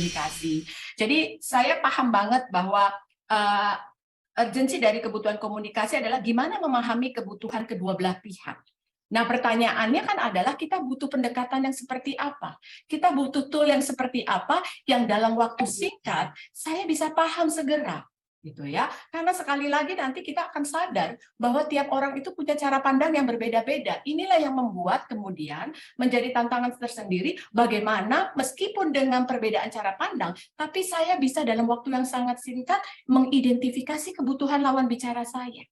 komunikasi. Jadi saya paham banget bahwa urgensi dari kebutuhan komunikasi adalah gimana memahami kebutuhan kedua belah pihak. Nah, pertanyaannya kan adalah kita butuh pendekatan yang seperti apa? Kita butuh tool yang seperti apa yang dalam waktu singkat saya bisa paham segera, gitu ya. Karena sekali lagi nanti kita akan sadar bahwa tiap orang itu punya cara pandang yang berbeda-beda. Inilah yang membuat kemudian menjadi tantangan tersendiri bagaimana meskipun dengan perbedaan cara pandang, tapi saya bisa dalam waktu yang sangat singkat mengidentifikasi kebutuhan lawan bicara saya.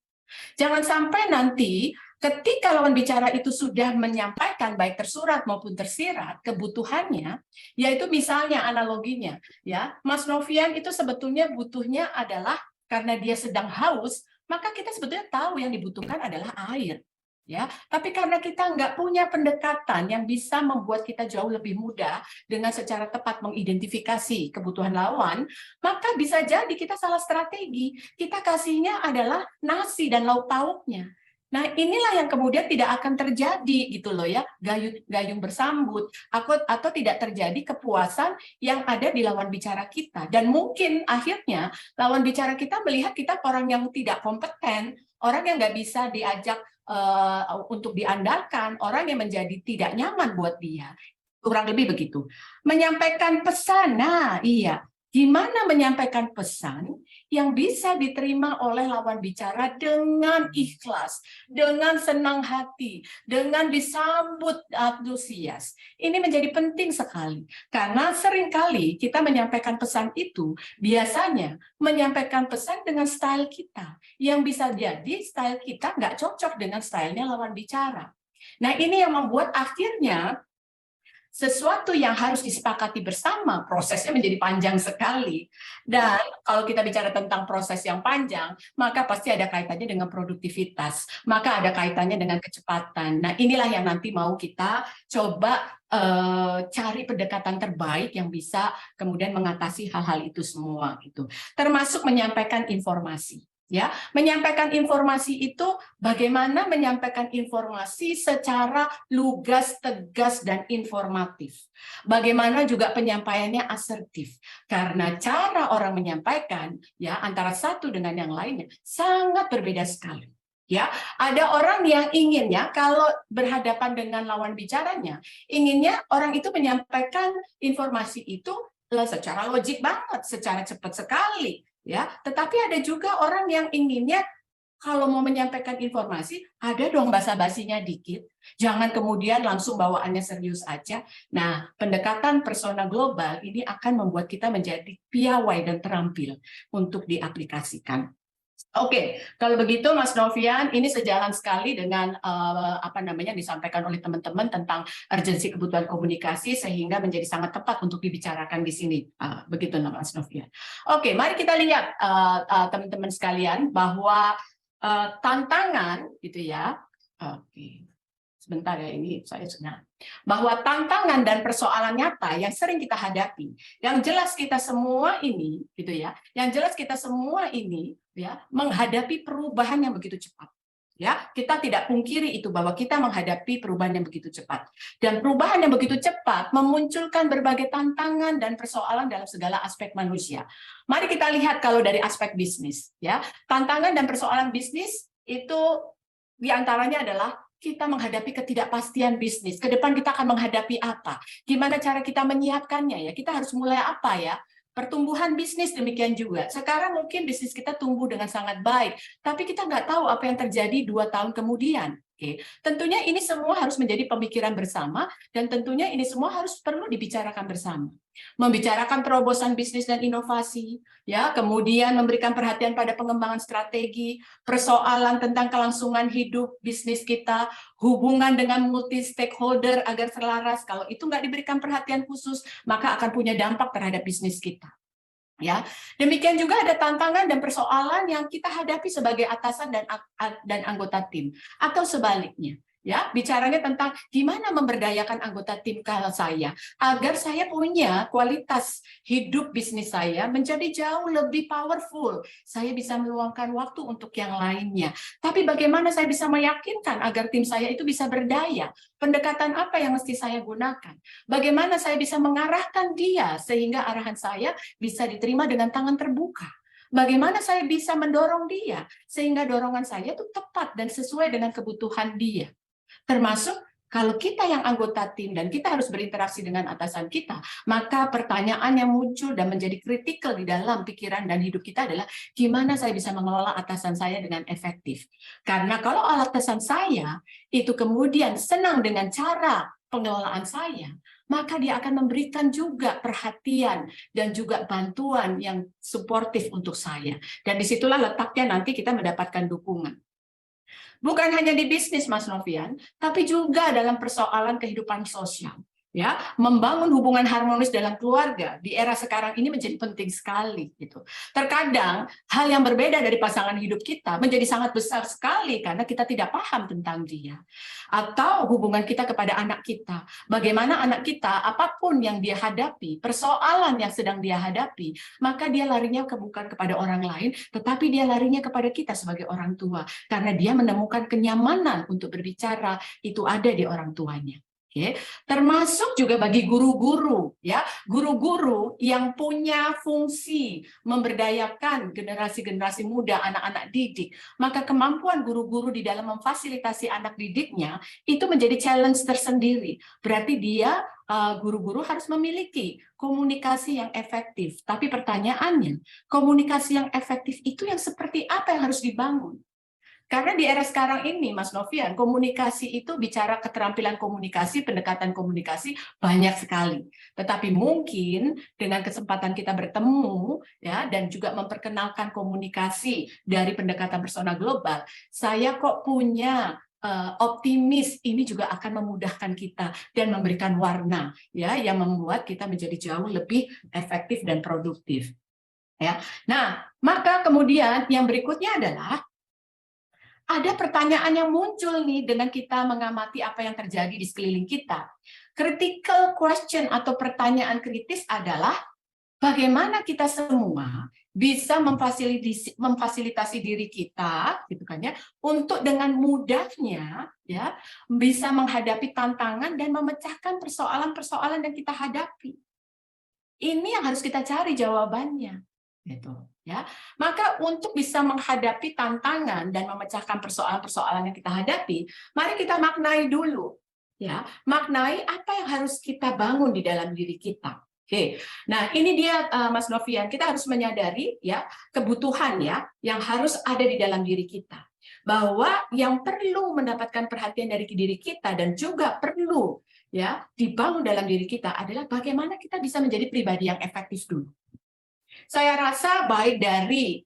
Jangan sampai nanti ketika lawan bicara itu sudah menyampaikan baik tersurat maupun tersirat kebutuhannya, yaitu misalnya analoginya, ya Mas Novian itu sebetulnya butuhnya adalah karena dia sedang haus, maka kita sebetulnya tahu yang dibutuhkan adalah air. Ya, tapi karena kita nggak punya pendekatan yang bisa membuat kita jauh lebih mudah dengan secara tepat mengidentifikasi kebutuhan lawan, maka bisa jadi kita salah strategi. Kita kasihnya adalah nasi dan lauk pauknya. Nah, inilah yang kemudian tidak akan terjadi gitu loh ya, gayung bersambut atau tidak terjadi kepuasan yang ada di lawan bicara kita. Dan mungkin akhirnya lawan bicara kita melihat kita orang yang tidak kompeten, orang yang nggak bisa diajak untuk diandalkan, orang yang menjadi tidak nyaman buat dia. Kurang lebih begitu. Menyampaikan pesan, nah iya. Gimana menyampaikan pesan yang bisa diterima oleh lawan bicara dengan ikhlas, dengan senang hati, dengan disambut antusias. Ini menjadi penting sekali. Karena seringkali kita menyampaikan pesan itu, biasanya menyampaikan pesan dengan style kita. Yang bisa jadi style kita nggak cocok dengan stylenya lawan bicara. Nah, ini yang membuat akhirnya sesuatu yang harus disepakati bersama, prosesnya menjadi panjang sekali. Dan kalau kita bicara tentang proses yang panjang, maka pasti ada kaitannya dengan produktivitas, maka ada kaitannya dengan kecepatan. Nah, inilah yang nanti mau kita coba cari pendekatan terbaik yang bisa kemudian mengatasi hal-hal itu semua. Gitu. Termasuk menyampaikan informasi. Ya, menyampaikan informasi itu bagaimana menyampaikan informasi secara lugas, tegas, dan informatif. Bagaimana juga penyampaiannya asertif. Karena cara orang menyampaikan ya antara satu dengan yang lainnya sangat berbeda sekali. Ya, ada orang yang inginnya kalau berhadapan dengan lawan bicaranya, inginnya orang itu menyampaikan informasi itu secara logik banget, secara cepat sekali. Ya, tetapi ada juga orang yang inginnya kalau mau menyampaikan informasi ada dong basa-basinya dikit, jangan kemudian langsung bawaannya serius aja. Nah, pendekatan persona global ini akan membuat kita menjadi piawai dan terampil untuk diaplikasikan. Oke, kalau begitu Mas Novian, ini sejalan sekali dengan apa namanya disampaikan oleh teman-teman tentang urgensi kebutuhan komunikasi sehingga menjadi sangat tepat untuk dibicarakan di sini. Begitu Mas Novian. Oke, mari kita lihat teman-teman sekalian bahwa tantangan gitu ya. Oke. Sebentar ya, ini saya sudah. Bahwa tantangan dan persoalan nyata yang sering kita hadapi, yang jelas kita semua ini, gitu ya, yang jelas kita semua ini, ya, menghadapi perubahan yang begitu cepat. Ya, kita tidak pungkiri itu bahwa kita menghadapi perubahan yang begitu cepat. Dan perubahan yang begitu cepat memunculkan berbagai tantangan dan persoalan dalam segala aspek manusia. Mari kita lihat kalau dari aspek bisnis, ya. Tantangan dan persoalan bisnis itu diantaranya adalah kita menghadapi ketidakpastian bisnis. Ke depan kita akan menghadapi apa? Gimana cara kita menyiapkannya ya? Kita harus mulai apa ya? Pertumbuhan bisnis demikian juga. Sekarang mungkin bisnis kita tumbuh dengan sangat baik, tapi kita nggak tahu apa yang terjadi 2 tahun kemudian. Oke, tentunya ini semua harus menjadi pemikiran bersama dan tentunya ini semua harus perlu dibicarakan bersama. Membicarakan terobosan bisnis dan inovasi, ya, kemudian memberikan perhatian pada pengembangan strategi, persoalan tentang kelangsungan hidup bisnis kita, hubungan dengan multi stakeholder agar selaras. Kalau itu nggak diberikan perhatian khusus, maka akan punya dampak terhadap bisnis kita. Ya, demikian juga ada tantangan dan persoalan yang kita hadapi sebagai atasan dan anggota tim, atau sebaliknya. Ya, bicaranya tentang gimana memberdayakan anggota tim saya agar saya punya kualitas hidup bisnis saya menjadi jauh lebih powerful. Saya bisa meluangkan waktu untuk yang lainnya. Tapi bagaimana saya bisa meyakinkan agar tim saya itu bisa berdaya? Pendekatan apa yang mesti saya gunakan? Bagaimana saya bisa mengarahkan dia sehingga arahan saya bisa diterima dengan tangan terbuka? Bagaimana saya bisa mendorong dia sehingga dorongan saya itu tepat dan sesuai dengan kebutuhan dia? Termasuk kalau kita yang anggota tim dan kita harus berinteraksi dengan atasan kita, maka pertanyaan yang muncul dan menjadi kritikal di dalam pikiran dan hidup kita adalah gimana saya bisa mengelola atasan saya dengan efektif. Karena kalau atasan saya itu kemudian senang dengan cara pengelolaan saya, maka dia akan memberikan juga perhatian dan juga bantuan yang suportif untuk saya. Dan disitulah letaknya nanti kita mendapatkan dukungan. Bukan hanya di bisnis, Mas Novian, tapi juga dalam persoalan kehidupan sosial. Ya, membangun hubungan harmonis dalam keluarga di era sekarang ini menjadi penting sekali gitu. Terkadang hal yang berbeda dari pasangan hidup kita menjadi sangat besar sekali karena kita tidak paham tentang dia. Atau hubungan kita kepada anak kita. Bagaimana anak kita apapun yang dia hadapi, persoalan yang sedang dia hadapi, maka dia larinya bukan kepada orang lain, tetapi dia larinya kepada kita sebagai orang tua karena dia menemukan kenyamanan untuk berbicara itu ada di orang tuanya. Oke, termasuk juga bagi guru-guru, ya, guru-guru yang punya fungsi memberdayakan generasi-generasi muda, anak-anak didik, maka kemampuan guru-guru di dalam memfasilitasi anak didiknya itu menjadi challenge tersendiri. Berarti dia guru-guru harus memiliki komunikasi yang efektif. Tapi pertanyaannya, komunikasi yang efektif itu yang seperti apa yang harus dibangun? Karena di era sekarang ini, Mas Novian, komunikasi itu bicara keterampilan komunikasi, pendekatan komunikasi banyak sekali. Tetapi mungkin dengan kesempatan kita bertemu, ya, dan juga memperkenalkan komunikasi dari pendekatan persona global, saya kok punya optimis ini juga akan memudahkan kita dan memberikan warna, ya, yang membuat kita menjadi jauh lebih efektif dan produktif. Ya, nah, maka kemudian yang berikutnya adalah ada pertanyaan yang muncul nih dengan kita mengamati apa yang terjadi di sekeliling kita. Critical question atau pertanyaan kritis adalah bagaimana kita semua bisa memfasilitasi diri kita, gitu kan ya, untuk dengan mudahnya ya bisa menghadapi tantangan dan memecahkan persoalan-persoalan yang kita hadapi. Ini yang harus kita cari jawabannya. Gitu, ya. Maka untuk bisa menghadapi tantangan dan memecahkan persoalan-persoalan yang kita hadapi, mari kita maknai dulu, ya. Maknai apa yang harus kita bangun di dalam diri kita. Oke. Nah, ini dia Mas Novian, kita harus menyadari ya kebutuhan ya yang harus ada di dalam diri kita. Bahwa yang perlu mendapatkan perhatian dari diri kita dan juga perlu ya dibangun dalam diri kita adalah bagaimana kita bisa menjadi pribadi yang efektif dulu. Saya rasa baik dari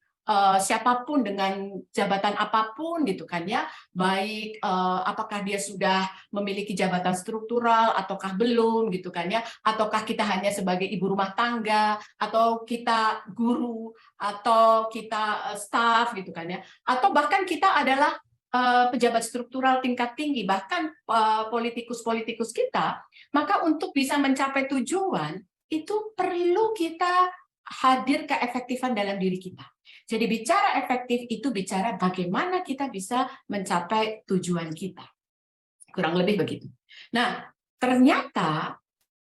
siapapun dengan jabatan apapun gitu kan ya, baik apakah dia sudah memiliki jabatan struktural ataukah belum gitu kan ya, ataukah kita hanya sebagai ibu rumah tangga atau kita guru atau kita staff gitu kan ya, atau bahkan kita adalah pejabat struktural tingkat tinggi, bahkan politikus-politikus kita, maka untuk bisa mencapai tujuan itu perlu kita hadir keefektifan dalam diri kita. Jadi bicara efektif itu bicara bagaimana kita bisa mencapai tujuan kita. Kurang lebih begitu. Nah, ternyata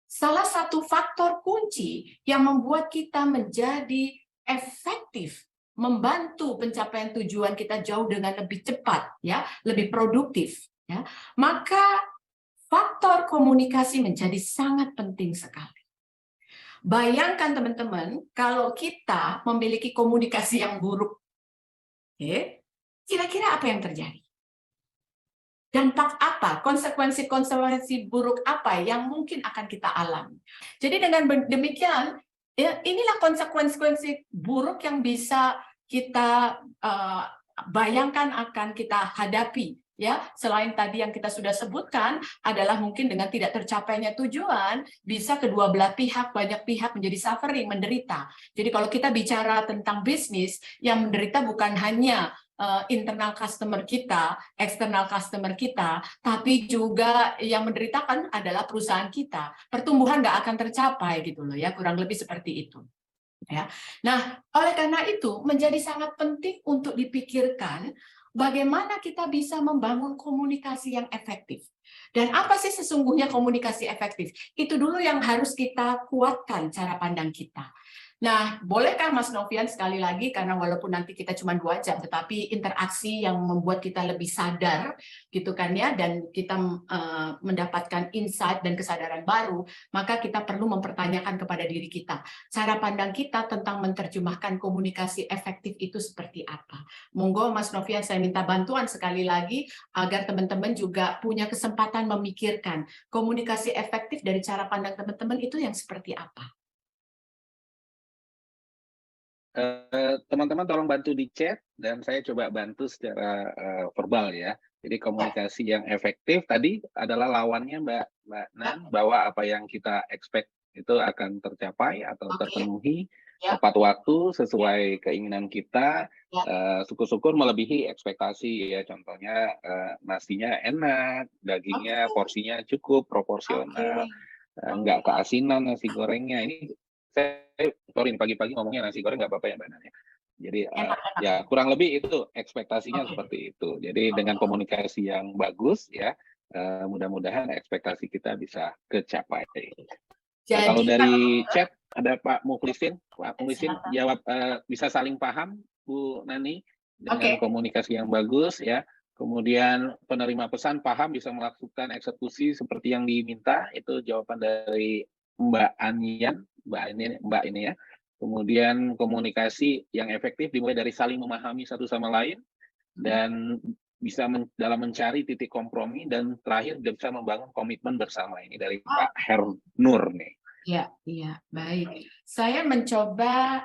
salah satu faktor kunci yang membuat kita menjadi efektif membantu pencapaian tujuan kita jauh dengan lebih cepat, ya, lebih produktif, ya. Maka faktor komunikasi menjadi sangat penting sekali. Bayangkan teman-teman, kalau kita memiliki komunikasi yang buruk, kira-kira apa yang terjadi? Dampak apa? Konsekuensi-konsekuensi buruk apa yang mungkin akan kita alami? Jadi dengan demikian, inilah konsekuensi buruk yang bisa kita bayangkan akan kita hadapi. Ya, selain tadi yang kita sudah sebutkan adalah mungkin dengan tidak tercapainya tujuan bisa kedua belah pihak, banyak pihak menjadi suffering, menderita. Jadi kalau kita bicara tentang bisnis, yang menderita bukan hanya internal customer kita, eksternal customer kita, tapi juga yang menderitakan adalah perusahaan kita. Pertumbuhan nggak akan tercapai gitu loh ya, kurang lebih seperti itu. Ya. Nah, oleh karena itu menjadi sangat penting untuk dipikirkan bagaimana kita bisa membangun komunikasi yang efektif. Dan apa sih sesungguhnya komunikasi efektif? Itu dulu yang harus kita kuatkan cara pandang kita. Nah, bolehkah Mas Novian sekali lagi, karena walaupun nanti kita cuma 2 jam, tetapi interaksi yang membuat kita lebih sadar, gitu kan ya, dan kita mendapatkan insight dan kesadaran baru, maka kita perlu mempertanyakan kepada diri kita, cara pandang kita tentang menerjemahkan komunikasi efektif itu seperti apa. Monggo Mas Novian, saya minta bantuan sekali lagi, agar teman-teman juga punya kesempatan memikirkan komunikasi efektif dari cara pandang teman-teman itu yang seperti apa. Teman-teman tolong bantu di chat dan saya coba bantu secara verbal ya. Jadi komunikasi yang efektif tadi adalah lawannya Mbak Nan, bahwa apa yang kita expect itu akan tercapai atau terpenuhi tepat waktu sesuai keinginan kita, syukur-syukur melebihi ekspektasi ya. Contohnya nasinya enak, dagingnya porsinya cukup, proporsional, nggak keasinan nasi gorengnya. Ini sorry pagi-pagi ngomongnya nasi goreng nggak apa-apa ya Mbak Nana. Jadi ya kurang lebih itu ekspektasinya seperti itu. Jadi dengan komunikasi yang bagus ya, mudah-mudahan ekspektasi kita bisa kecapai. Nah, kalau dari chat ada Pak Mukhlisin jawab, bisa saling paham Bu Nani dengan komunikasi yang bagus ya. Kemudian penerima pesan paham bisa melakukan eksekusi seperti yang diminta, itu jawaban dari Mbak Anian, Mbak ini ya. Kemudian komunikasi yang efektif dimulai dari saling memahami satu sama lain dan bisa dalam mencari titik kompromi, dan terakhir bisa membangun komitmen bersama. Ini dari Pak Hernur nih. Iya, baik. Saya mencoba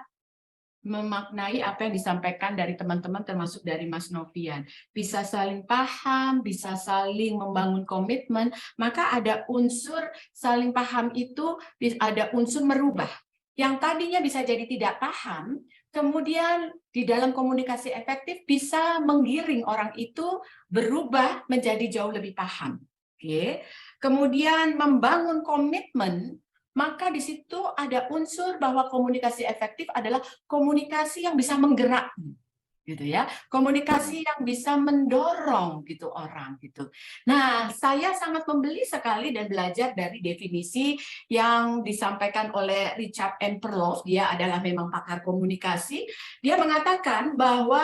memaknai apa yang disampaikan dari teman-teman termasuk dari Mas Novian. Bisa saling paham, bisa saling membangun komitmen, maka ada unsur saling paham itu ada unsur merubah. Yang tadinya bisa jadi tidak paham, kemudian di dalam komunikasi efektif bisa menggiring orang itu berubah menjadi jauh lebih paham. Oke. Kemudian membangun komitmen, maka di situ ada unsur bahwa komunikasi efektif adalah komunikasi yang bisa menggerakkan, gitu ya, komunikasi yang bisa mendorong gitu orang gitu. Nah, saya sangat membeli sekali dan belajar dari definisi yang disampaikan oleh Richard M. Perloff. Dia adalah memang pakar komunikasi. Dia mengatakan bahwa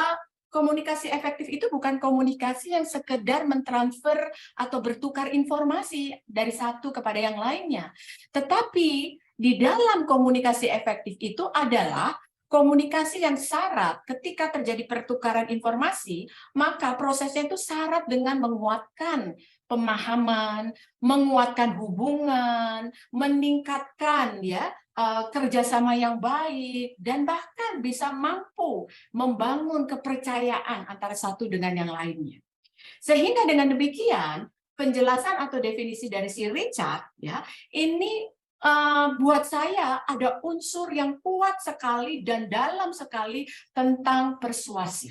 komunikasi efektif itu bukan komunikasi yang sekedar mentransfer atau bertukar informasi dari satu kepada yang lainnya. Tetapi di dalam komunikasi efektif itu adalah komunikasi yang syarat ketika terjadi pertukaran informasi, maka prosesnya itu syarat dengan menguatkan pemahaman, menguatkan hubungan, meningkatkan ya kerjasama yang baik, dan bahkan bisa mampu membangun kepercayaan antara satu dengan yang lainnya. Sehingga dengan demikian, penjelasan atau definisi dari si Richard ya, ini buat saya ada unsur yang kuat sekali dan dalam sekali tentang persuasif.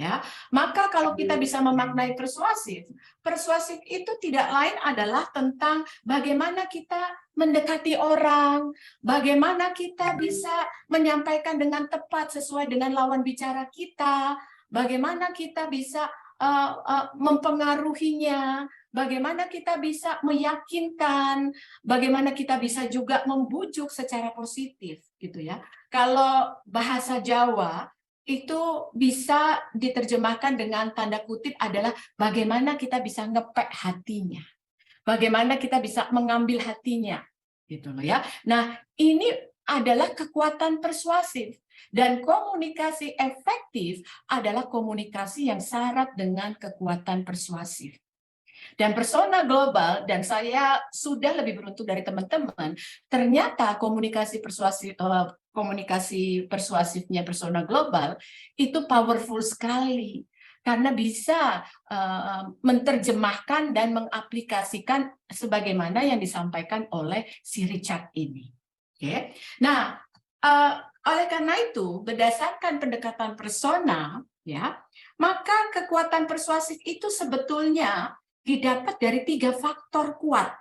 Ya, maka kalau kita bisa memaknai persuasif, persuasif itu tidak lain adalah tentang bagaimana kita mendekati orang, bagaimana kita bisa menyampaikan dengan tepat sesuai dengan lawan bicara kita, bagaimana kita bisa mempengaruhinya, bagaimana kita bisa meyakinkan, bagaimana kita bisa juga membujuk secara positif, gitu ya. Kalau bahasa Jawa itu bisa diterjemahkan dengan tanda kutip adalah bagaimana kita bisa ngepek hatinya, bagaimana kita bisa mengambil hatinya, gitu loh ya. Nah, ini adalah kekuatan persuasif, dan komunikasi efektif adalah komunikasi yang syarat dengan kekuatan persuasif. Dan persona global, dan saya sudah lebih beruntung dari teman-teman, ternyata komunikasi persuasifnya persona global itu powerful sekali, karena bisa menerjemahkan dan mengaplikasikan sebagaimana yang disampaikan oleh si Richard ini. Oke. Nah, Oleh karena itu, berdasarkan pendekatan persona, ya, maka kekuatan persuasif itu sebetulnya didapat dari 3 faktor kuat,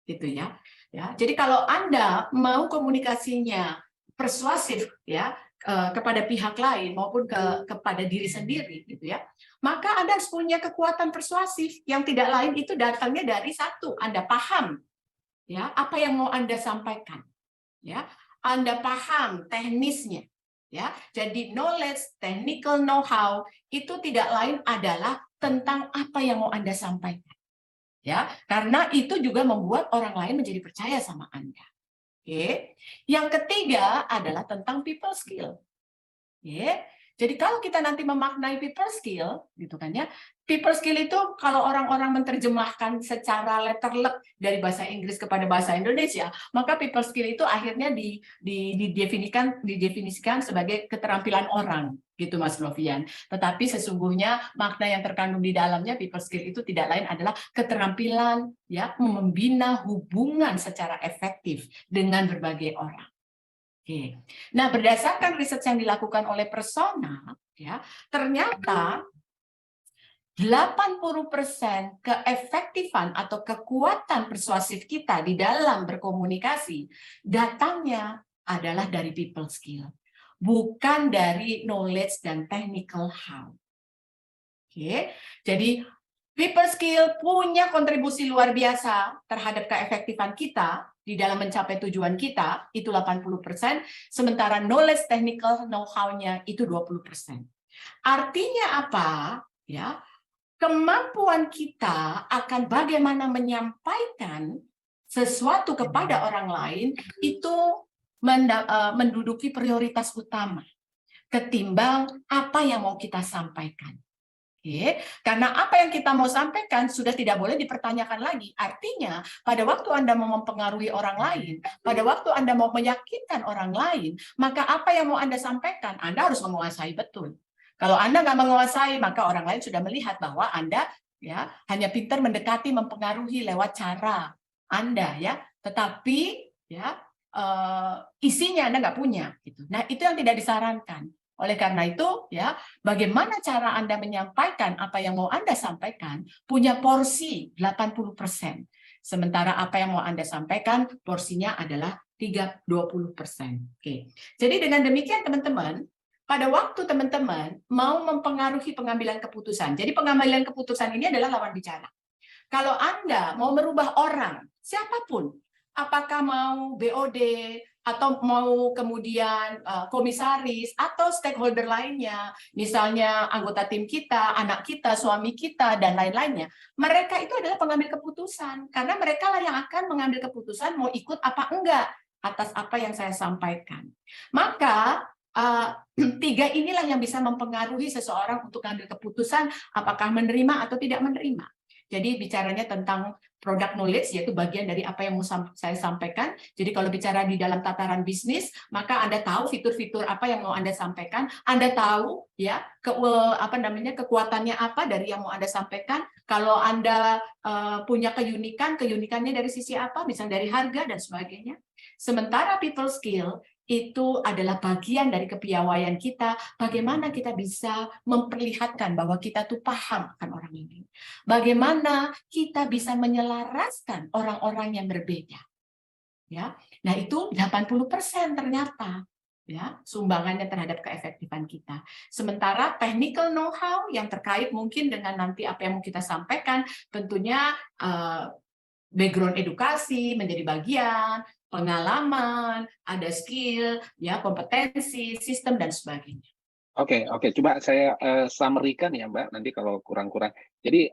gitu ya. Ya, jadi kalau Anda mau komunikasinya persuasif, ya, kepada pihak lain maupun kepada diri sendiri, gitu ya, maka Anda harus punya kekuatan persuasif yang tidak lain itu datangnya dari satu, Anda paham, ya, apa yang mau Anda sampaikan, ya. Anda paham teknisnya, ya. Jadi knowledge, technical know-how itu tidak lain adalah tentang apa yang mau Anda sampaikan, ya. Karena itu juga membuat orang lain menjadi percaya sama Anda. Oke. Yang ketiga adalah tentang people skill. Oke. Jadi kalau kita nanti memaknai people skill, gitu kan ya, people skill itu kalau orang-orang menerjemahkan secara letterlek dari bahasa Inggris kepada bahasa Indonesia, maka people skill itu akhirnya didefinisikan sebagai keterampilan orang, gitu Mas Novian. Tetapi sesungguhnya makna yang terkandung di dalamnya people skill itu tidak lain adalah keterampilan ya membina hubungan secara efektif dengan berbagai orang. Oke. Nah, berdasarkan riset yang dilakukan oleh Persona, ya, ternyata 80% keefektifan atau kekuatan persuasif kita di dalam berkomunikasi datangnya adalah dari people skill, bukan dari knowledge dan technical how. Oke. Jadi people skill punya kontribusi luar biasa terhadap keefektifan kita di dalam mencapai tujuan kita, itu 80%, sementara knowledge technical know-how-nya itu 20%. Artinya apa? Ya, kemampuan kita akan bagaimana menyampaikan sesuatu kepada orang lain itu menduduki prioritas utama ketimbang apa yang mau kita sampaikan. Oke, karena apa yang kita mau sampaikan sudah tidak boleh dipertanyakan lagi. Artinya, pada waktu Anda mau mempengaruhi orang lain, pada waktu Anda mau meyakinkan orang lain, maka apa yang mau Anda sampaikan, Anda harus menguasai betul. Kalau Anda nggak menguasai, maka orang lain sudah melihat bahwa Anda ya hanya pintar mendekati, mempengaruhi lewat cara Anda ya, tetapi ya isinya Anda nggak punya. Gitu. Nah, itu yang tidak disarankan. Oleh karena itu, ya, bagaimana cara Anda menyampaikan apa yang mau Anda sampaikan, punya porsi 80%. Sementara apa yang mau Anda sampaikan, porsinya adalah 20%. Oke. Jadi dengan demikian, teman-teman, pada waktu teman-teman mau mempengaruhi pengambilan keputusan, jadi pengambilan keputusan ini adalah lawan bicara. Kalau Anda mau merubah orang, siapapun, apakah mau BOD, atau mau kemudian komisaris atau stakeholder lainnya, misalnya anggota tim kita, anak kita, suami kita, dan lain-lainnya, mereka itu adalah pengambil keputusan, karena mereka lah yang akan mengambil keputusan mau ikut apa enggak atas apa yang saya sampaikan. Maka tiga inilah yang bisa mempengaruhi seseorang untuk mengambil keputusan apakah menerima atau tidak menerima. Jadi bicaranya tentang product knowledge, yaitu bagian dari apa yang mau saya sampaikan. Jadi kalau bicara di dalam tataran bisnis, maka Anda tahu fitur-fitur apa yang mau Anda sampaikan. Anda tahu ya kekuatannya apa dari yang mau Anda sampaikan. Kalau Anda punya keunikannya dari sisi apa, misalnya dari harga dan sebagainya. Sementara people skill itu adalah bagian dari kepiawaian kita, bagaimana kita bisa memperlihatkan bahwa kita tuh paham akan orang ini. Bagaimana kita bisa menyelaraskan orang-orang yang berbeda. Ya. Nah, itu 80% ternyata ya, sumbangannya terhadap keefektifan kita. Sementara technical know-how yang terkait mungkin dengan nanti apa yang mau kita sampaikan, tentunya background edukasi menjadi bagian, pengalaman, ada skill, ya kompetensi, sistem dan sebagainya. Oke, coba saya summary-kan ya Mbak, nanti kalau kurang-kurang. Jadi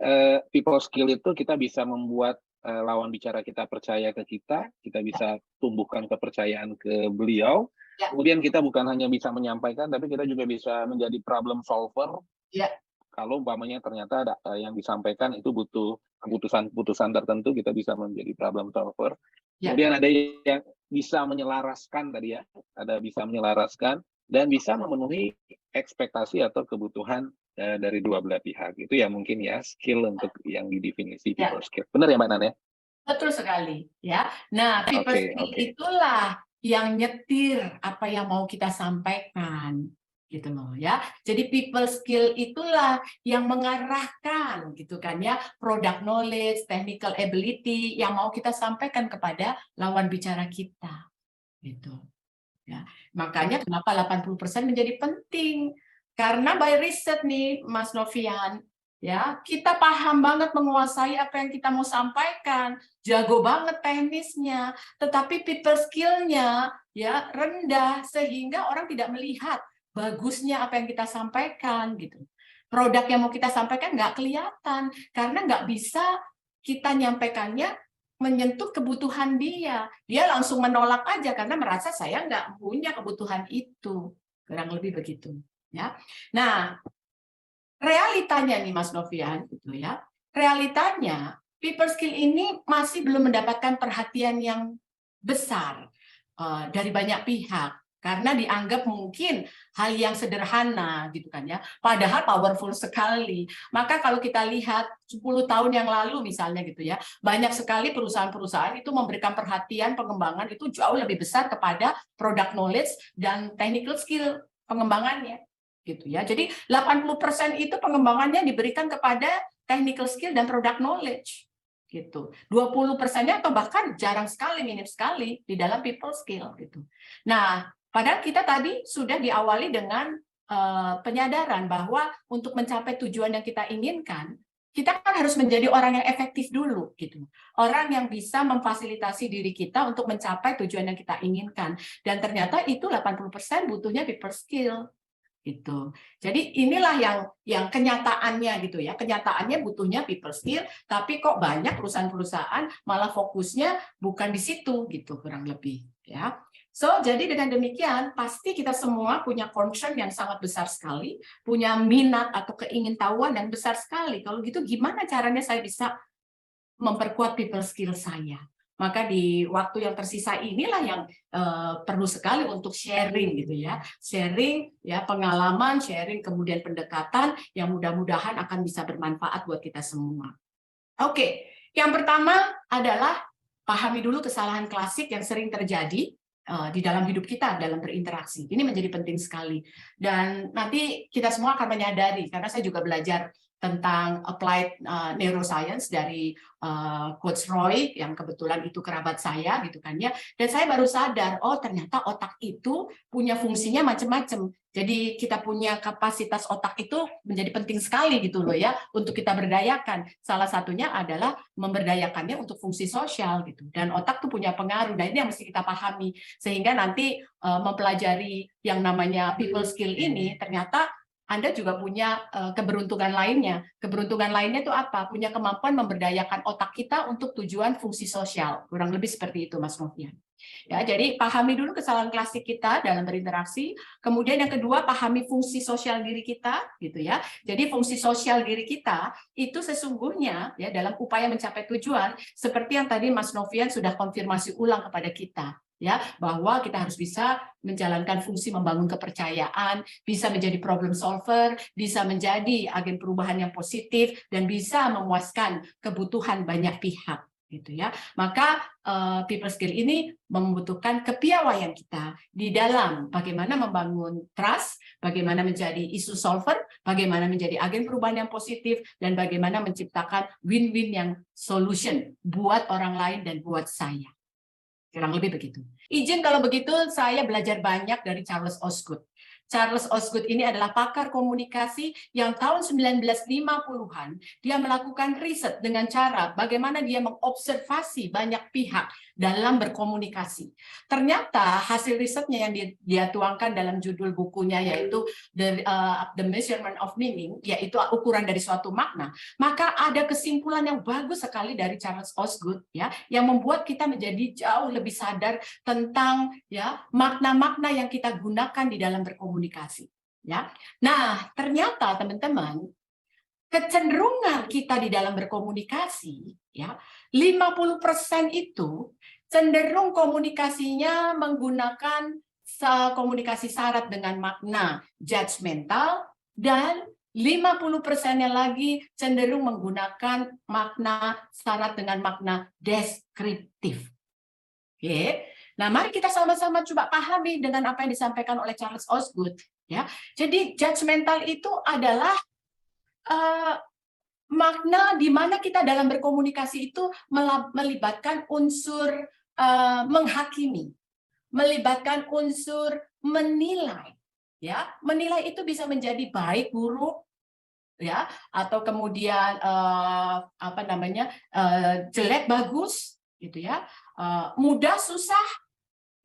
people skill itu kita bisa membuat lawan bicara kita percaya ke kita bisa tumbuhkan kepercayaan ke beliau. Ya. Kemudian kita bukan hanya bisa menyampaikan, tapi kita juga bisa menjadi problem solver. Ya. Kalau umpamanya ternyata ada yang disampaikan itu butuh keputusan tertentu, kita bisa menjadi problem solver. Ya. Kemudian ada yang bisa menyelaraskan tadi ya, ada bisa menyelaraskan dan bisa memenuhi ekspektasi atau kebutuhan dari dua belah pihak. Itu ya mungkin ya skill untuk yang didefinisi people skill. Benar ya Mbak Nan ya? Betul sekali ya. Nah, people skill itulah yang nyetir apa yang mau kita sampaikan, gitu loh ya. Jadi people skill itulah yang mengarahkan gitu kan ya, product knowledge, technical ability yang mau kita sampaikan kepada lawan bicara kita, gitu. Ya, makanya kenapa 80% menjadi penting. Karena by riset nih, Mas Novian, ya, kita paham banget menguasai apa yang kita mau sampaikan, jago banget teknisnya, tetapi people skill-nya ya rendah sehingga orang tidak melihat bagusnya apa yang kita sampaikan gitu. Produk yang mau kita sampaikan nggak kelihatan karena nggak bisa kita nyampaikannya menyentuh kebutuhan dia. Dia langsung menolak aja karena merasa saya nggak punya kebutuhan itu. Kurang lebih begitu. Ya. Nah, realitanya nih Mas Novian, gitu ya. Realitanya, people skill ini masih belum mendapatkan perhatian yang besar dari banyak pihak. Karena dianggap mungkin hal yang sederhana gitu kan ya, padahal powerful sekali. Maka kalau kita lihat 10 tahun yang lalu misalnya gitu ya, banyak sekali perusahaan-perusahaan itu memberikan perhatian pengembangan itu jauh lebih besar kepada product knowledge dan technical skill pengembangannya gitu ya. Jadi 80% itu pengembangannya diberikan kepada technical skill dan product knowledge gitu. 20%-nya atau bahkan jarang sekali, minim sekali di dalam people skill gitu. Nah, padahal kita tadi sudah diawali dengan penyadaran bahwa untuk mencapai tujuan yang kita inginkan, kita kan harus menjadi orang yang efektif dulu gitu. Orang yang bisa memfasilitasi diri kita untuk mencapai tujuan yang kita inginkan. Dan ternyata itu 80% butuhnya people skill gitu. Jadi inilah yang kenyataannya gitu ya. Kenyataannya butuhnya people skill, tapi kok banyak perusahaan-perusahaan malah fokusnya bukan di situ gitu kurang lebih ya. So, jadi dengan demikian pasti kita semua punya concern yang sangat besar sekali, punya minat atau keingintahuan yang besar sekali. Kalau gitu gimana caranya saya bisa memperkuat people skill saya? Maka di waktu yang tersisa inilah yang perlu sekali untuk sharing gitu ya. Sharing ya pengalaman, sharing kemudian pendekatan yang mudah-mudahan akan bisa bermanfaat buat kita semua. Oke, yang pertama adalah pahami dulu kesalahan klasik yang sering terjadi di dalam hidup kita dalam berinteraksi. Ini menjadi penting sekali. Dan nanti kita semua akan menyadari karena saya juga belajar tentang applied neuroscience dari Coach Roy yang kebetulan itu kerabat saya gitu kan ya. Dan saya baru sadar, oh ternyata otak itu punya fungsinya macam-macam. Jadi kita punya kapasitas otak itu menjadi penting sekali gitu loh ya untuk kita berdayakan. Salah satunya adalah memberdayakannya untuk fungsi sosial gitu. Dan otak tuh punya pengaruh. Nah ini yang mesti kita pahami sehingga nanti mempelajari yang namanya people skill ini ternyata Anda juga punya keberuntungan lainnya. Keberuntungan lainnya itu apa? Punya kemampuan memberdayakan otak kita untuk tujuan fungsi sosial. Kurang lebih seperti itu, Mas Novian. Ya, jadi pahami dulu kesalahan klasik kita dalam berinteraksi. Kemudian yang kedua, pahami fungsi sosial diri kita, gitu ya. Jadi fungsi sosial diri kita itu sesungguhnya ya dalam upaya mencapai tujuan seperti yang tadi Mas Novian sudah konfirmasi ulang kepada kita. Ya, bahwa kita harus bisa menjalankan fungsi membangun kepercayaan, bisa menjadi problem solver, bisa menjadi agen perubahan yang positif dan bisa memuaskan kebutuhan banyak pihak gitu ya. Maka people skill ini membutuhkan kepiawaian kita di dalam bagaimana membangun trust, bagaimana menjadi issue solver, bagaimana menjadi agen perubahan yang positif dan bagaimana menciptakan win-win yang solution buat orang lain dan buat saya. Kurang lebih begitu. Izin kalau begitu saya belajar banyak dari Charles Osgood. Charles Osgood ini adalah pakar komunikasi yang tahun 1950-an dia melakukan riset dengan cara bagaimana dia mengobservasi banyak pihak dalam berkomunikasi. Ternyata hasil risetnya yang dia tuangkan dalam judul bukunya yaitu The Measurement of Meaning, yaitu ukuran dari suatu makna, maka ada kesimpulan yang bagus sekali dari Charles Osgood ya yang membuat kita menjadi jauh lebih sadar tentang ya makna-makna yang kita gunakan di dalam berkomunikasi ya. Nah, ternyata teman-teman kecenderungan kita di dalam berkomunikasi ya 50% itu cenderung komunikasinya menggunakan komunikasi syarat dengan makna judgmental dan 50%-nya lagi cenderung menggunakan makna syarat dengan makna deskriptif. Oke. Nah, mari kita sama-sama coba pahami dengan apa yang disampaikan oleh Charles Osgood. Ya, jadi judgmental itu adalah makna di mana kita dalam berkomunikasi itu melibatkan unsur menghakimi, melibatkan unsur menilai. Ya, menilai itu bisa menjadi baik, buruk, ya, atau kemudian jelek, bagus, gitu ya, mudah, susah,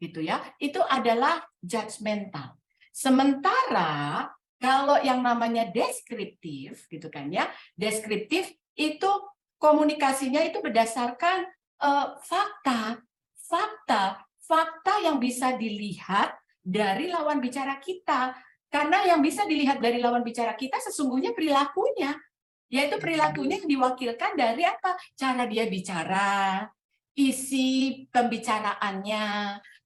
gitu ya. Itu adalah judgmental. Sementara kalau yang namanya deskriptif, gitu kan ya, deskriptif itu komunikasinya itu berdasarkan fakta yang bisa dilihat dari lawan bicara kita. Karena yang bisa dilihat dari lawan bicara kita sesungguhnya perilakunya, yaitu perilakunya yang diwakilkan dari apa? Cara dia bicara, isi pembicaraannya,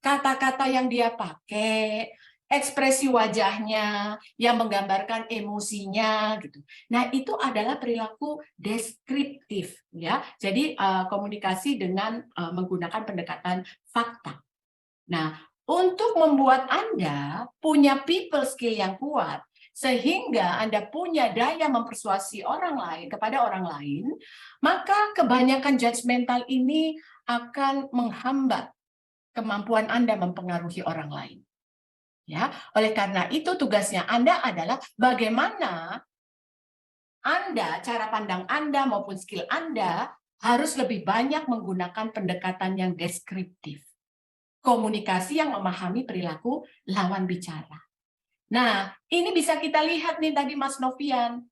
kata-kata yang dia pakai, ekspresi wajahnya yang menggambarkan emosinya gitu. Nah, itu adalah perilaku deskriptif ya. Jadi komunikasi dengan menggunakan pendekatan fakta. Nah, untuk membuat Anda punya people skill yang kuat sehingga Anda punya daya mempersuasi orang lain kepada orang lain, maka kebanyakan judgmental ini akan menghambat kemampuan Anda mempengaruhi orang lain. Ya, oleh karena itu tugasnya Anda adalah bagaimana Anda, cara pandang Anda maupun skill Anda harus lebih banyak menggunakan pendekatan yang deskriptif. Komunikasi yang memahami perilaku lawan bicara. Nah, ini bisa kita lihat nih tadi Mas Novian.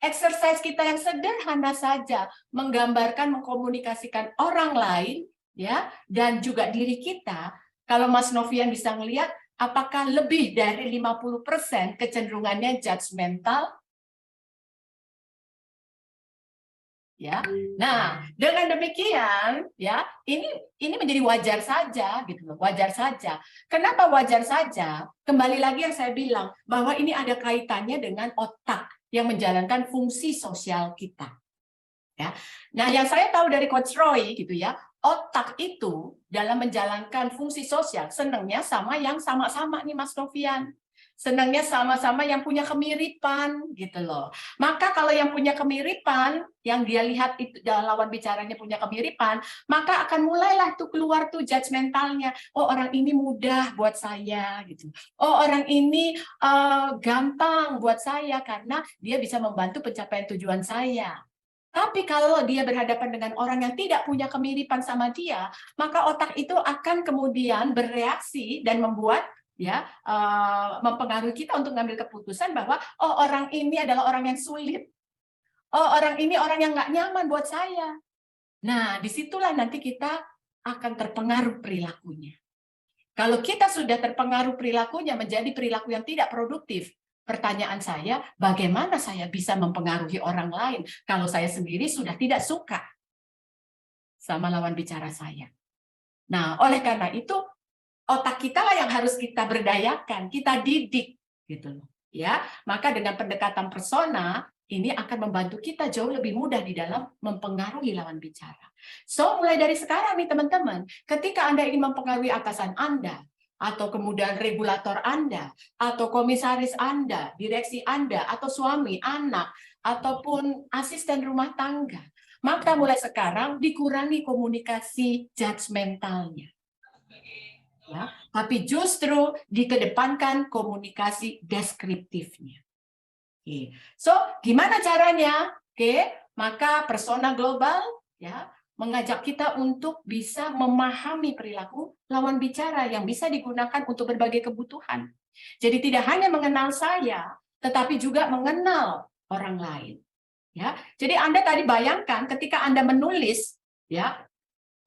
Exercise kita yang sederhana saja menggambarkan, mengkomunikasikan orang lain ya dan juga diri kita. Kalau Mas Novian bisa melihat apakah lebih dari 50% kecenderungannya judgmental? Ya. Nah, dengan demikian ya, ini menjadi wajar saja gitu loh, wajar saja. Kenapa wajar saja? Kembali lagi yang saya bilang bahwa ini ada kaitannya dengan otak yang menjalankan fungsi sosial kita. Ya. Nah, yang saya tahu dari Coach Roy gitu ya, otak itu dalam menjalankan fungsi sosial senangnya sama yang sama-sama nih Mas Novian. Senangnya sama-sama yang punya kemiripan gitu loh. Maka kalau yang punya kemiripan, yang dia lihat itu lawan bicaranya punya kemiripan, maka akan mulailah tuh keluar tuh judgmentalnya. Oh, orang ini mudah buat saya gitu. Oh, orang ini gampang buat saya karena dia bisa membantu pencapaian tujuan saya. Tapi kalau dia berhadapan dengan orang yang tidak punya kemiripan sama dia, maka otak itu akan kemudian bereaksi dan membuat ya mempengaruhi kita untuk mengambil keputusan bahwa oh orang ini adalah orang yang sulit, oh orang ini orang yang nggak nyaman buat saya. Nah disitulah nanti kita akan terpengaruh perilakunya. Kalau kita sudah terpengaruh perilakunya menjadi perilaku yang tidak produktif, pertanyaan saya, bagaimana saya bisa mempengaruhi orang lain kalau saya sendiri sudah tidak suka sama lawan bicara saya? Nah, oleh karena itu otak kita lah yang harus kita berdayakan, kita didik gitu loh. Ya, maka dengan pendekatan persona ini akan membantu kita jauh lebih mudah di dalam mempengaruhi lawan bicara. So, mulai dari sekarang nih teman-teman, ketika Anda ingin mempengaruhi atasan Anda, atau kemudian regulator Anda, atau komisaris Anda, direksi Anda, atau suami, anak, ataupun asisten rumah tangga, maka mulai sekarang dikurangi komunikasi judgmentalnya. Ya, tapi justru dikedepankan komunikasi deskriptifnya. Oke. So, gimana caranya? Oke, maka persona global ya mengajak kita untuk bisa memahami perilaku lawan bicara yang bisa digunakan untuk berbagai kebutuhan. Jadi tidak hanya mengenal saya, tetapi juga mengenal orang lain. Ya, jadi Anda tadi bayangkan ketika Anda menulis ya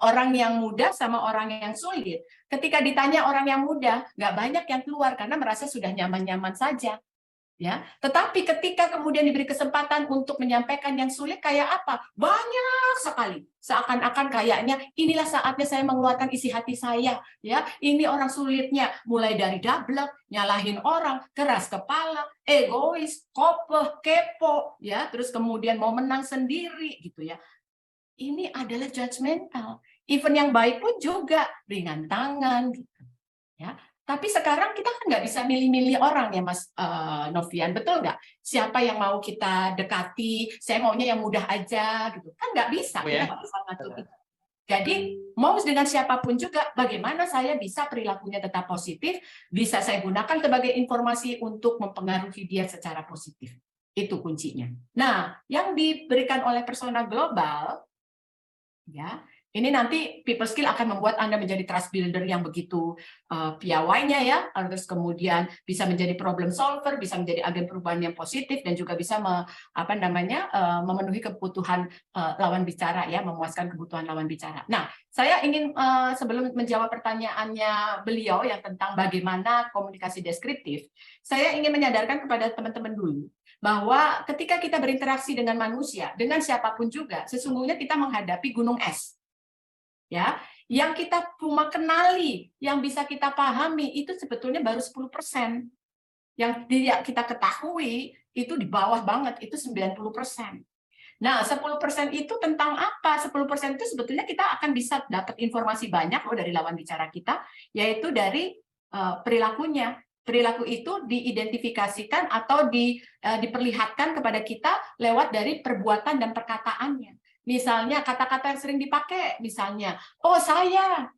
orang yang muda sama orang yang sulit. Ketika ditanya orang yang muda, nggak banyak yang keluar karena merasa sudah nyaman-nyaman saja. Ya, tetapi ketika kemudian diberi kesempatan untuk menyampaikan yang sulit kayak apa? Banyak sekali. Seakan-akan kayaknya inilah saatnya saya mengeluarkan isi hati saya. Ya, ini orang sulitnya mulai dari dablek, nyalahin orang, keras kepala, egois, kopeh, kepo, ya, terus kemudian mau menang sendiri gitu ya. Ini adalah judgmental. Event yang baik pun juga ringan tangan, gitu. Ya. Tapi sekarang kita kan nggak bisa milih-milih orang ya, Mas Novian, betul nggak? Siapa yang mau kita dekati? Saya maunya yang mudah aja, gitu. Kan nggak bisa, kita nggak bisa ngatur itu. Jadi mau dengan siapapun juga, bagaimana saya bisa perilakunya tetap positif, bisa saya gunakan sebagai informasi untuk mempengaruhi dia secara positif. Itu kuncinya. Nah, yang diberikan oleh persona global, ya, ini nanti people skill akan membuat Anda menjadi trust builder yang begitu piawainya ya, terus kemudian bisa menjadi problem solver, bisa menjadi agen perubahan yang positif, dan juga bisa memenuhi kebutuhan lawan bicara ya, memuaskan kebutuhan lawan bicara. Nah, saya ingin sebelum menjawab pertanyaannya beliau yang tentang bagaimana komunikasi deskriptif, saya ingin menyadarkan kepada teman-teman dulu bahwa ketika kita berinteraksi dengan manusia, dengan siapapun juga, sesungguhnya kita menghadapi gunung es. Ya, yang kita cuma kenali, yang bisa kita pahami itu sebetulnya baru 10%. Yang tidak kita ketahui itu di bawah banget, itu 90%. Nah, 10% itu tentang apa? 10% itu sebetulnya kita akan bisa dapat informasi banyak loh dari lawan bicara kita, yaitu dari perilakunya. Perilaku itu diidentifikasikan atau diperlihatkan kepada kita lewat dari perbuatan dan perkataannya. Misalnya kata-kata yang sering dipakai, misalnya, oh saya